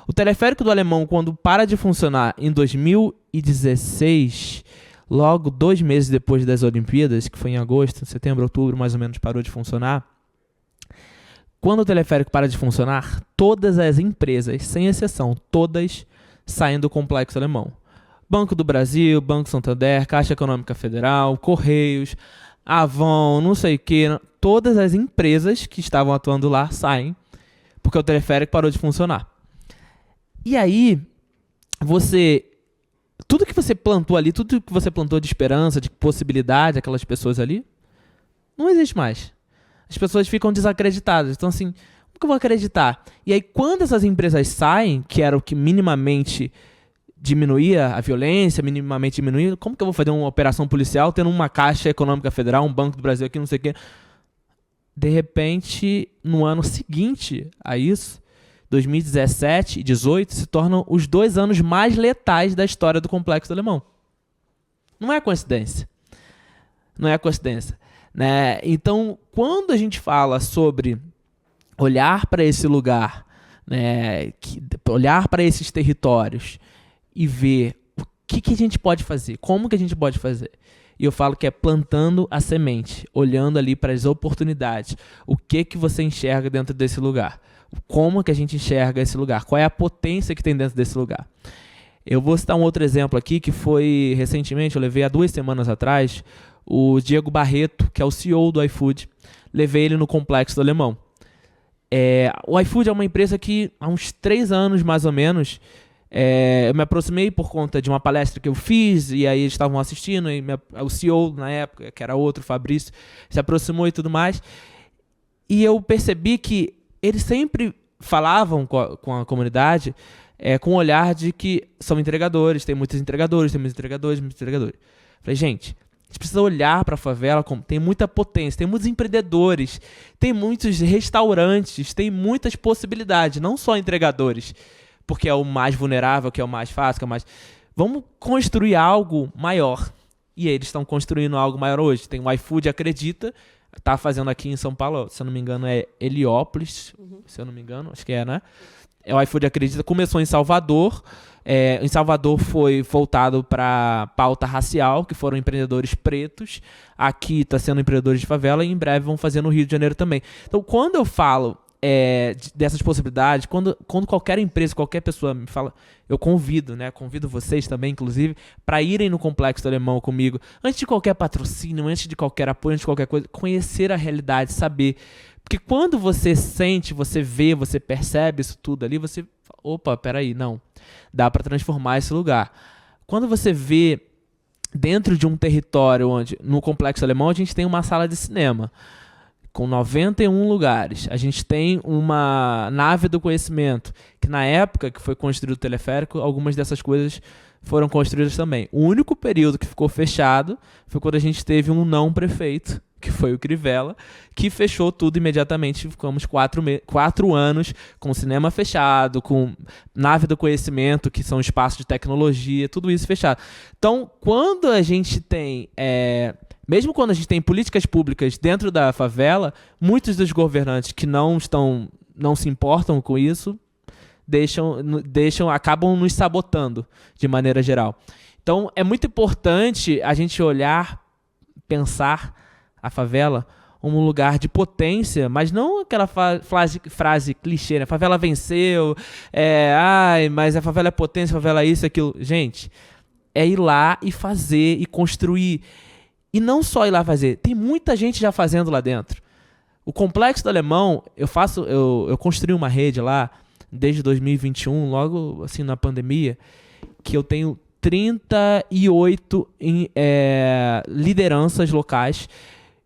O teleférico do Alemão, quando para de funcionar em 2016, logo 2 meses depois das Olimpíadas, que foi em agosto, setembro, outubro, mais ou menos, parou de funcionar. Quando o teleférico para de funcionar, todas as empresas, sem exceção, todas saem do Complexo Alemão. Banco do Brasil, Banco Santander, Caixa Econômica Federal, Correios, Avon, não sei o quê. Todas as empresas que estavam atuando lá saem, porque o teleférico parou de funcionar. E aí, tudo que você plantou ali, tudo que você plantou de esperança, de possibilidade, aquelas pessoas ali, não existe mais. As pessoas ficam desacreditadas. Então, assim, como que eu vou acreditar? E aí, quando essas empresas saem, que era o que minimamente diminuía a violência, minimamente diminuía, como que eu vou fazer uma operação policial tendo uma Caixa Econômica Federal, um Banco do Brasil aqui, não sei o quê? De repente, no ano seguinte a isso, 2017 e 2018 se tornam os 2 anos mais letais da história do Complexo do Alemão. Não é coincidência. Não é coincidência. Né? Então, quando a gente fala sobre olhar para esse lugar, né, olhar para esses territórios e ver o que a gente pode fazer, como que a gente pode fazer, E eu falo que é plantando a semente, olhando ali para as oportunidades. O que você enxerga dentro desse lugar? Como que a gente enxerga esse lugar? Qual é a potência que tem dentro desse lugar? Eu vou citar um outro exemplo aqui, que foi recentemente, eu levei há 2 semanas atrás, o Diego Barreto, que é o CEO do iFood. Levei ele no Complexo do Alemão. O iFood é uma empresa que há uns 3 anos, mais ou menos, eu me aproximei por conta de uma palestra que eu fiz, e aí eles estavam assistindo, e o CEO na época, que era outro, Fabrício, se aproximou e tudo mais. E eu percebi que eles sempre falavam com a comunidade com o olhar de que são entregadores, tem muitos entregadores. Falei, gente, a gente precisa olhar para a favela como tem muita potência, tem muitos empreendedores, tem muitos restaurantes, tem muitas possibilidades, não só entregadores, porque é o mais vulnerável, que é o mais fácil, que é o mais... Vamos construir algo maior. E eles estão construindo algo maior hoje. Tem o iFood Acredita, está fazendo aqui em São Paulo, se eu não me engano é Heliópolis, se eu não me engano, acho que né? O iFood Acredita começou em Salvador. Em Salvador foi voltado para pauta racial, que foram empreendedores pretos. Aqui está sendo empreendedores de favela e em breve vão fazer no Rio de Janeiro também. Então, quando eu falo dessas possibilidades, quando qualquer empresa, qualquer pessoa me fala, eu convido vocês também, inclusive, para irem no Complexo do Alemão comigo, antes de qualquer patrocínio, antes de qualquer apoio, antes de qualquer coisa, conhecer a realidade, saber. Porque quando você sente, você vê, você percebe isso tudo ali, você fala, opa, peraí, não, dá para transformar esse lugar. Quando você vê dentro de um território onde, no Complexo Alemão, a gente tem uma sala de cinema, com 91 lugares. A gente tem uma nave do conhecimento, que na época que foi construído o teleférico, algumas dessas coisas foram construídas também. O único período que ficou fechado foi quando a gente teve um não prefeito, que foi o Crivella, que fechou tudo imediatamente. Ficamos 4 anos com cinema fechado, com nave do conhecimento, que são espaços de tecnologia, tudo isso fechado. Então, quando a gente tem... mesmo quando a gente tem políticas públicas dentro da favela, muitos dos governantes que não se importam com isso, acabam nos sabotando de maneira geral. Então, é muito importante a gente olhar, pensar a favela como um lugar de potência, mas não aquela frase clichê, né? A favela venceu, mas a favela é potência, a favela é isso, aquilo. Gente, é ir lá e fazer e construir. E não só ir lá fazer, tem muita gente já fazendo lá dentro. O Complexo do Alemão, eu construí uma rede lá desde 2021, logo assim na pandemia, que eu tenho 38 lideranças locais.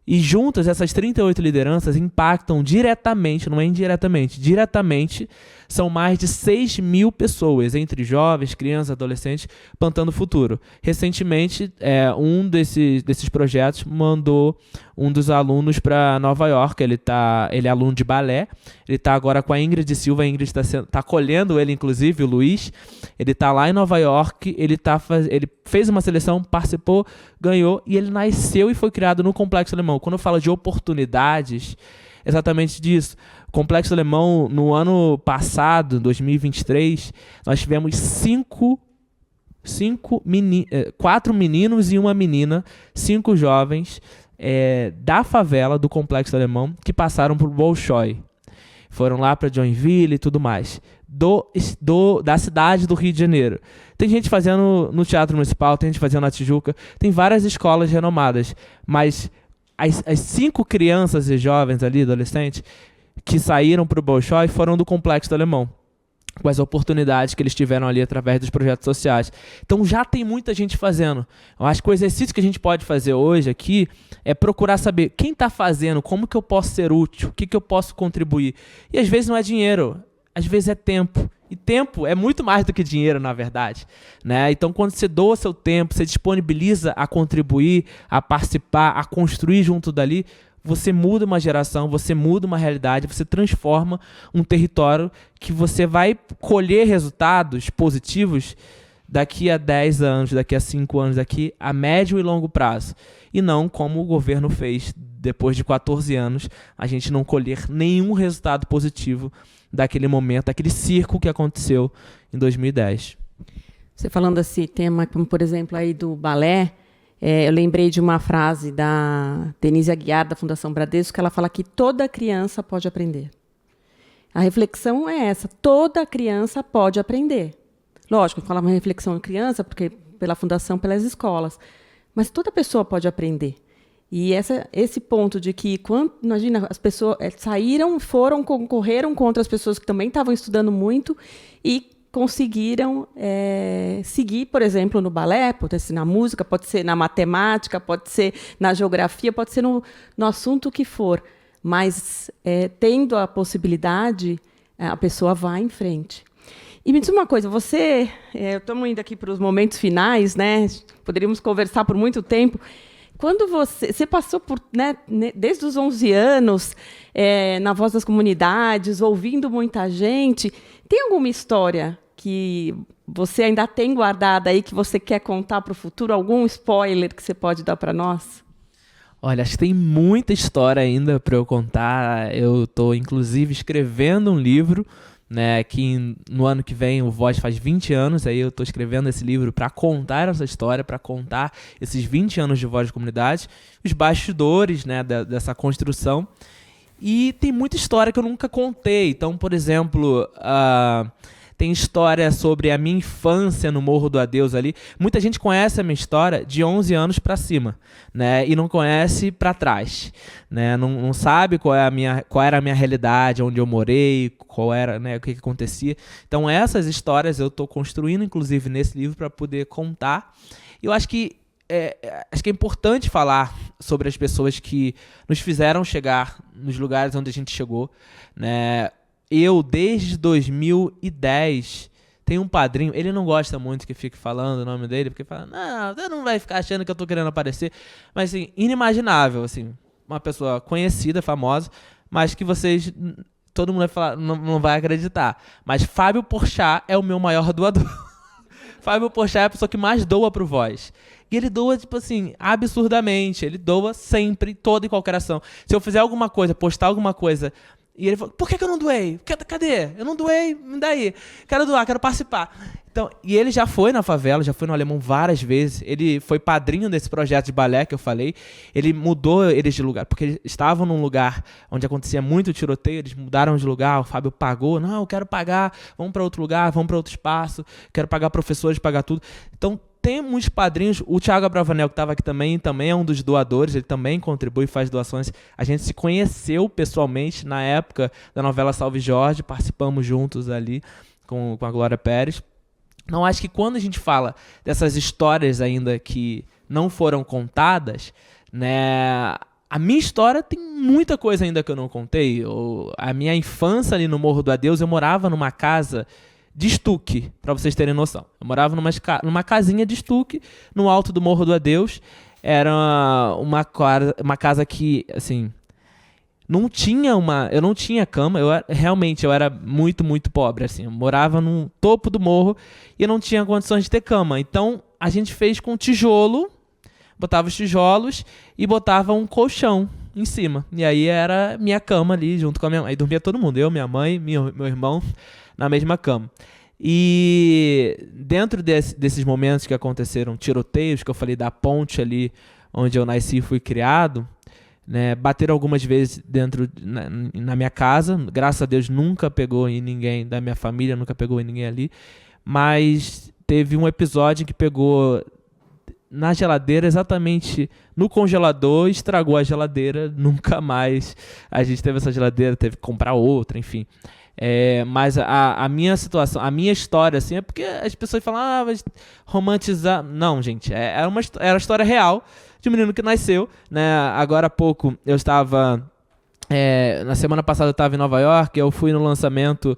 E juntas, essas 38 lideranças impactam diretamente, não é indiretamente, diretamente, são mais de 6 mil pessoas, entre jovens, crianças, adolescentes, plantando o futuro. Recentemente, um desses projetos mandou um dos alunos para Nova York. Ele é aluno de balé, ele está agora com a Ingrid Silva, a Ingrid está acolhendo ele, inclusive, o Luiz. Ele está lá em Nova York, ele fez uma seleção, participou, ganhou, e ele nasceu e foi criado no Complexo Alemão. Quando eu falo de oportunidades, exatamente disso. O Complexo Alemão, no ano passado, 2023, nós tivemos 4 meninos e uma menina, 5 jovens da favela do Complexo Alemão que passaram por Bolshoi. Foram lá para Joinville e tudo mais. Da cidade do Rio de Janeiro. Tem gente fazendo no Teatro Municipal, tem gente fazendo na Tijuca, tem várias escolas renomadas, mas as 5 crianças e jovens ali, adolescentes, que saíram para o Bolshoi foram do Complexo do Alemão, com as oportunidades que eles tiveram ali através dos projetos sociais. Então já tem muita gente fazendo. Eu acho que o exercício que a gente pode fazer hoje aqui é procurar saber quem está fazendo, como que eu posso ser útil, o que eu posso contribuir. E às vezes não é dinheiro, às vezes é tempo. E tempo é muito mais do que dinheiro, na verdade, né? Então, quando você doa seu tempo, você disponibiliza a contribuir, a participar, a construir junto dali, você muda uma geração, você muda uma realidade, você transforma um território que você vai colher resultados positivos daqui a 10 anos, daqui a 5 anos, daqui a médio e longo prazo. E não como o governo fez depois de 14 anos, a gente não colher nenhum resultado positivo daquele momento, daquele circo que aconteceu em 2010. Você falando desse tema, como por exemplo aí do balé, Eu lembrei de uma frase da Denise Aguiar, da Fundação Bradesco, que ela fala que toda criança pode aprender. A reflexão é essa, toda criança pode aprender. Lógico, eu falava reflexão de criança, porque pela fundação, pelas escolas, mas toda pessoa pode aprender. E esse ponto de que, imagina, as pessoas saíram, concorreram contra as pessoas que também estavam estudando muito e conseguiram seguir, por exemplo, no balé, pode ser na música, pode ser na matemática, pode ser na geografia, pode ser no assunto que for. Mas, tendo a possibilidade, a pessoa vai em frente. E me diz uma coisa, estamos indo aqui para os momentos finais, né? Poderíamos conversar por muito tempo. Quando você passou por, né, desde os 11 anos, na Voz das Comunidades, ouvindo muita gente, tem alguma história que você ainda tem guardada aí, que você quer contar para o futuro? Algum spoiler que você pode dar para nós? Olha, acho que tem muita história ainda para eu contar. Eu estou, inclusive, escrevendo um livro, né, que no ano que vem o Voz faz 20 anos, aí eu estou escrevendo esse livro para contar essa história, para contar esses 20 anos de Voz de Comunidade, os bastidores, né, dessa construção. E tem muita história que eu nunca contei. Então, por exemplo, tem história sobre a minha infância no Morro do Adeus ali. Muita gente conhece a minha história de 11 anos para cima, né? E não conhece para trás, né? Não sabe qual era a minha realidade, onde eu morei, qual era, né, o que acontecia. Então essas histórias eu estou construindo, inclusive, nesse livro para poder contar. E eu acho que é importante falar sobre as pessoas que nos fizeram chegar nos lugares onde a gente chegou, né? Eu, desde 2010, tenho um padrinho, ele não gosta muito que fique falando o nome dele, porque fala, não, você não vai ficar achando que eu tô querendo aparecer. Mas, assim, inimaginável, assim, uma pessoa conhecida, famosa, mas que todo mundo vai falar, não vai acreditar. Mas Fábio Porchat é o meu maior doador. Fábio Porchat é a pessoa que mais doa pro Voz. E ele doa, tipo assim, absurdamente. Ele doa sempre, toda e qualquer ação. Se eu fizer alguma coisa, postar alguma coisa... E ele falou, por que eu não doei? Cadê? Eu não doei, me dá aí. Quero doar, quero participar. Então, e ele já foi na favela, já foi no Alemão várias vezes. Ele foi padrinho desse projeto de balé que eu falei. Ele mudou eles de lugar, porque eles estavam num lugar onde acontecia muito tiroteio, eles mudaram de lugar, o Fábio pagou. Não, eu quero pagar, vamos para outro lugar, vamos para outro espaço, quero pagar professores, pagar tudo. Então, tem muitos padrinhos. O Thiago Abravanel, que estava aqui também é um dos doadores, ele também contribui, faz doações. A gente se conheceu pessoalmente na época da novela Salve Jorge, participamos juntos ali com a Glória Pérez. Não, acho que quando a gente fala dessas histórias ainda que não foram contadas, né, a minha história tem muita coisa ainda que eu não contei. A minha infância ali no Morro do Adeus, eu morava numa casa de estuque, para vocês terem noção. Eu morava numa casinha de estuque, no alto do Morro do Adeus. Era uma casa que, assim, eu não tinha cama. Realmente, eu era muito, muito pobre, assim. Eu morava no topo do morro e eu não tinha condições de ter cama. Então, a gente fez com tijolo, botava os tijolos e botava um colchão em cima. E aí era minha cama ali, junto com a minha mãe. Aí dormia todo mundo, eu, minha mãe, meu irmão, na mesma cama. E dentro desses momentos que aconteceram, tiroteios, que eu falei da ponte ali onde eu nasci e fui criado, né, bateram algumas vezes na minha casa. Graças a Deus nunca pegou em ninguém da minha família, nunca pegou em ninguém ali. Mas teve um episódio que pegou na geladeira, exatamente no congelador, estragou a geladeira. Nunca mais a gente teve essa geladeira, teve que comprar outra, enfim. Mas a minha situação, a minha história, assim, é porque as pessoas falam, vai romantizar. Não, gente, era a história real de um menino que nasceu, né? Agora há pouco eu estava... na semana passada eu estava em Nova York, eu fui no lançamento,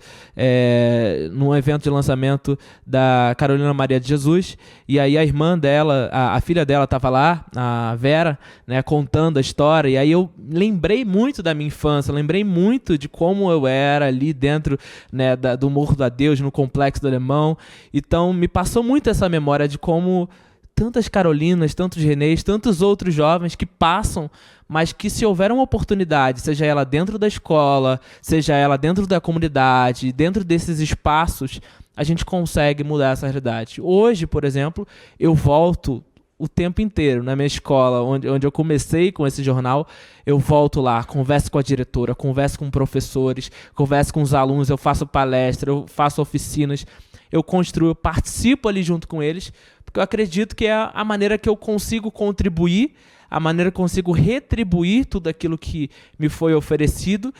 num evento de lançamento da Carolina Maria de Jesus, e aí a irmã dela, a filha dela estava lá, a Vera, né, contando a história, e aí eu lembrei muito da minha infância, lembrei muito de como eu era ali dentro, né, do Morro do Adeus, no Complexo do Alemão. Então me passou muito essa memória de como tantas Carolinas, tantos Renês, tantos outros jovens que passam, mas que, se houver uma oportunidade, seja ela dentro da escola, seja ela dentro da comunidade, dentro desses espaços, a gente consegue mudar essa realidade. Hoje, por exemplo, eu volto o tempo inteiro na minha escola, onde eu comecei com esse jornal. Eu volto lá, converso com a diretora, converso com professores, converso com os alunos, eu faço palestra, eu faço oficinas, eu construo, eu participo ali junto com eles, porque eu acredito que é a maneira que eu consigo contribuir, a maneira que eu consigo retribuir tudo aquilo que me foi oferecido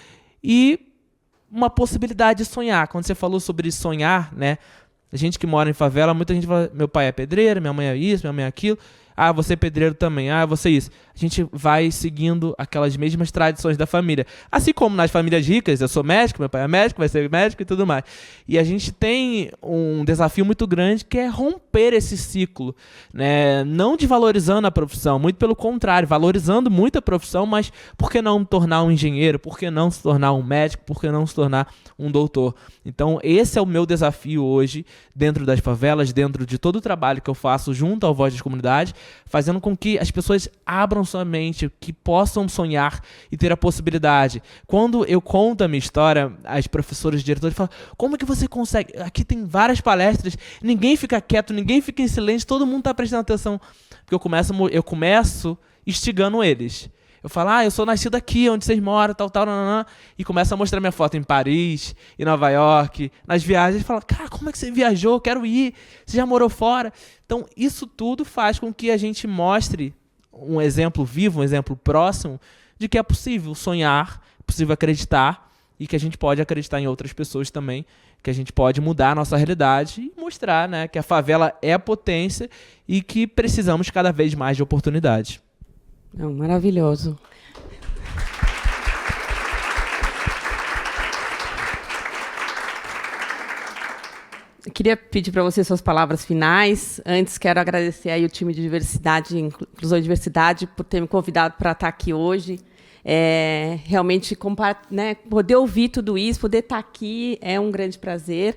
e uma possibilidade de sonhar. Quando você falou sobre sonhar, né? A gente que mora em favela, muita gente fala, meu pai é pedreiro, minha mãe é isso, minha mãe é aquilo. Ah, você é pedreiro também. Ah, você é isso. A gente vai seguindo aquelas mesmas tradições da família. Assim como nas famílias ricas, eu sou médico, meu pai é médico, vai ser médico e tudo mais. E a gente tem um desafio muito grande que é romper esse ciclo, né? Não desvalorizando a profissão, muito pelo contrário, valorizando muito a profissão, mas por que não tornar um engenheiro? Por que não se tornar um médico? Por que não se tornar um doutor? Então, esse é o meu desafio hoje, dentro das favelas, dentro de todo o trabalho que eu faço junto ao Voz das Comunidades, fazendo com que as pessoas abram sua mente, que possam sonhar e ter a possibilidade. Quando eu conto a minha história, as professoras e diretores falam, como é que você consegue? Aqui tem várias palestras, ninguém fica quieto, ninguém fica em silêncio, todo mundo está prestando atenção. Porque eu começo instigando eles. Eu falo, eu sou nascido aqui, onde vocês moram, tal, nananã, e começo a mostrar minha foto em Paris, em Nova York, nas viagens. Falo, cara, como é que você viajou? Quero ir. Você já morou fora? Então, isso tudo faz com que a gente mostre um exemplo vivo, um exemplo próximo, de que é possível sonhar, é possível acreditar, e que a gente pode acreditar em outras pessoas também, que a gente pode mudar a nossa realidade e mostrar, né, que a favela é potência e que precisamos cada vez mais de oportunidades. Não, maravilhoso. Eu queria pedir para você suas palavras finais. Antes, quero agradecer aí o time de diversidade, inclusão e diversidade, por ter me convidado para estar aqui hoje. Realmente, né, poder ouvir tudo isso, poder estar aqui é um grande prazer.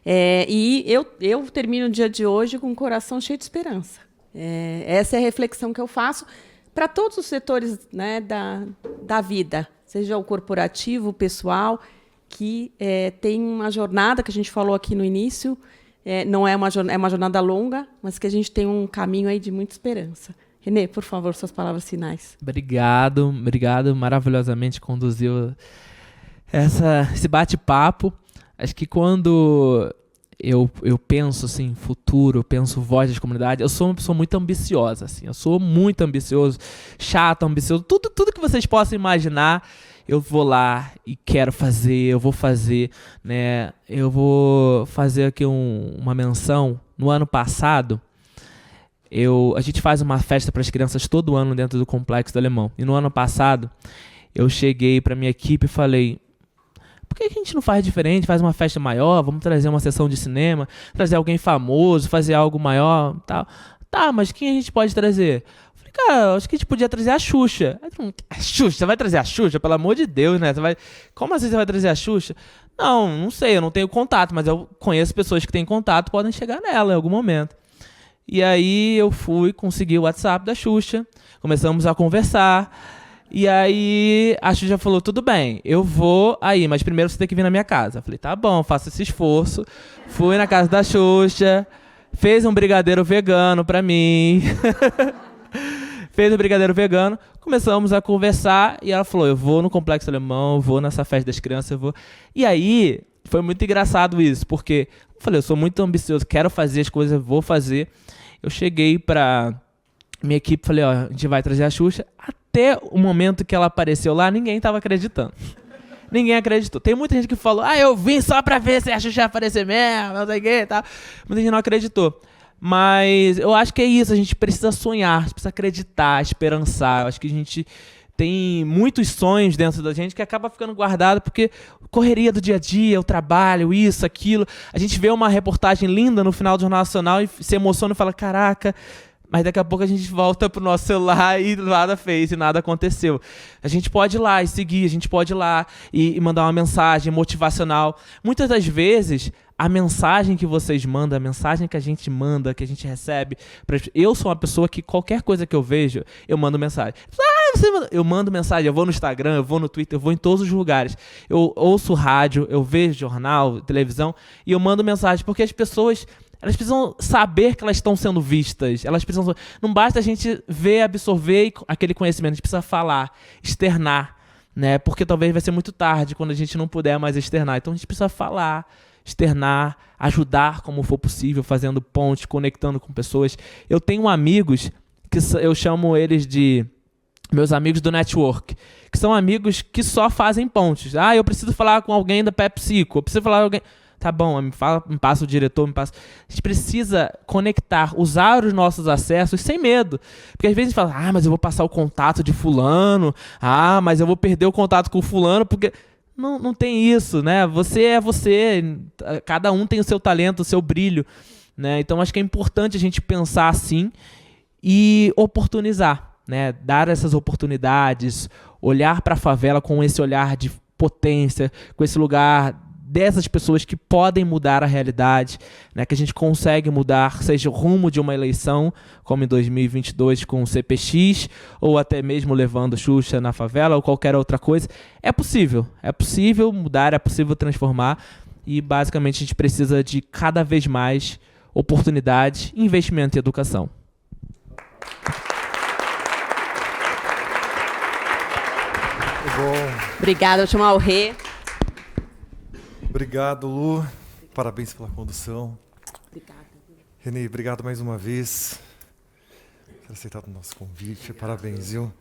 E eu termino o dia de hoje com o coração cheio de esperança. Essa é a reflexão que eu faço para todos os setores, né, da vida, seja o corporativo, o pessoal, que tem uma jornada que a gente falou aqui no início, não é uma jornada longa, mas que a gente tem um caminho aí de muita esperança. Renê, por favor, suas palavras finais. Obrigado, maravilhosamente conduziu esse bate-papo. Acho que quando eu penso assim, futuro, eu penso voz das comunidades, eu sou uma pessoa muito ambiciosa, assim, eu sou muito ambicioso, chato, ambicioso, tudo que vocês possam imaginar, eu vou lá e quero fazer, eu vou fazer, né? Eu vou fazer aqui uma menção. No ano passado, a gente faz uma festa para as crianças todo ano dentro do Complexo do Alemão. E no ano passado, eu cheguei para minha equipe e falei, por que a gente não faz diferente, faz uma festa maior, vamos trazer uma sessão de cinema, trazer alguém famoso, fazer algo maior, tal. Tá, mas quem a gente pode trazer? Falei, cara, acho que a gente podia trazer a Xuxa. A Xuxa? Você vai trazer a Xuxa? Pelo amor de Deus, né? Como assim você vai trazer a Xuxa? Não sei, eu não tenho contato, mas eu conheço pessoas que têm contato, podem chegar nela em algum momento. E aí eu consegui o WhatsApp da Xuxa, começamos a conversar. E aí a Xuxa falou, tudo bem, eu vou aí, mas primeiro você tem que vir na minha casa. Eu falei, tá bom, faço esse esforço. Fui na casa da Xuxa, fez um brigadeiro vegano pra mim. Fez um brigadeiro vegano, começamos a conversar e ela falou, eu vou no Complexo Alemão, eu vou nessa festa das crianças, eu vou. E aí foi muito engraçado isso, porque eu falei, eu sou muito ambicioso, quero fazer as coisas, vou fazer. Eu cheguei pra minha equipe, falei, a gente vai trazer a Xuxa. Até o momento que ela apareceu lá, ninguém estava acreditando. Ninguém acreditou. Tem muita gente que falou, eu vim só pra ver se a Xuxa ia aparecer mesmo, não sei o que, tá. Muita gente não acreditou. Mas eu acho que é isso, a gente precisa sonhar, a gente precisa acreditar, esperançar. Eu acho que a gente tem muitos sonhos dentro da gente que acaba ficando guardado porque correria do dia a dia, o trabalho, isso, aquilo. A gente vê uma reportagem linda no final do Jornal Nacional e se emociona e fala, caraca, mas daqui a pouco a gente volta pro nosso celular e nada fez e nada aconteceu. A gente pode ir lá e seguir, a gente pode ir lá e mandar uma mensagem motivacional. Muitas das vezes, a mensagem que vocês mandam, a mensagem que a gente manda, que a gente recebe... Eu sou uma pessoa que qualquer coisa que eu vejo, eu mando mensagem. Eu mando mensagem, eu vou no Instagram, eu vou no Twitter, eu vou em todos os lugares. Eu ouço rádio, eu vejo jornal, televisão, e eu mando mensagem, porque as pessoas... elas precisam saber que elas estão sendo vistas. Elas precisam. Não basta a gente ver, absorver aquele conhecimento, a gente precisa falar, externar, né? Porque talvez vai ser muito tarde quando a gente não puder mais externar. Então a gente precisa falar, externar, ajudar como for possível, fazendo pontes, conectando com pessoas. Eu tenho amigos que eu chamo eles de meus amigos do network, que são amigos que só fazem pontes. Ah, eu preciso falar com alguém da PepsiCo, eu preciso falar com alguém... Tá bom, me passa o diretor, me passa... A gente precisa conectar, usar os nossos acessos sem medo. Porque às vezes a gente fala, mas eu vou passar o contato de fulano, mas eu vou perder o contato com o fulano, porque... Não tem isso, né? Você é você, cada um tem o seu talento, o seu brilho, né? Então acho que é importante a gente pensar assim e oportunizar, né? Dar essas oportunidades, olhar para a favela com esse olhar de potência, com esse lugar dessas pessoas que podem mudar a realidade, né? Que a gente consegue mudar, seja o rumo de uma eleição, como em 2022 com o CPX, ou até mesmo levando Xuxa na favela, ou qualquer outra coisa. É possível mudar, é possível transformar, e basicamente a gente precisa de cada vez mais oportunidade, investimento em educação. Bom. Obrigada, vou chamar o Rê. Obrigado, Lu. Parabéns pela condução. Obrigada. Renê, obrigado mais uma vez por ter aceitado o nosso convite. Parabéns, viu?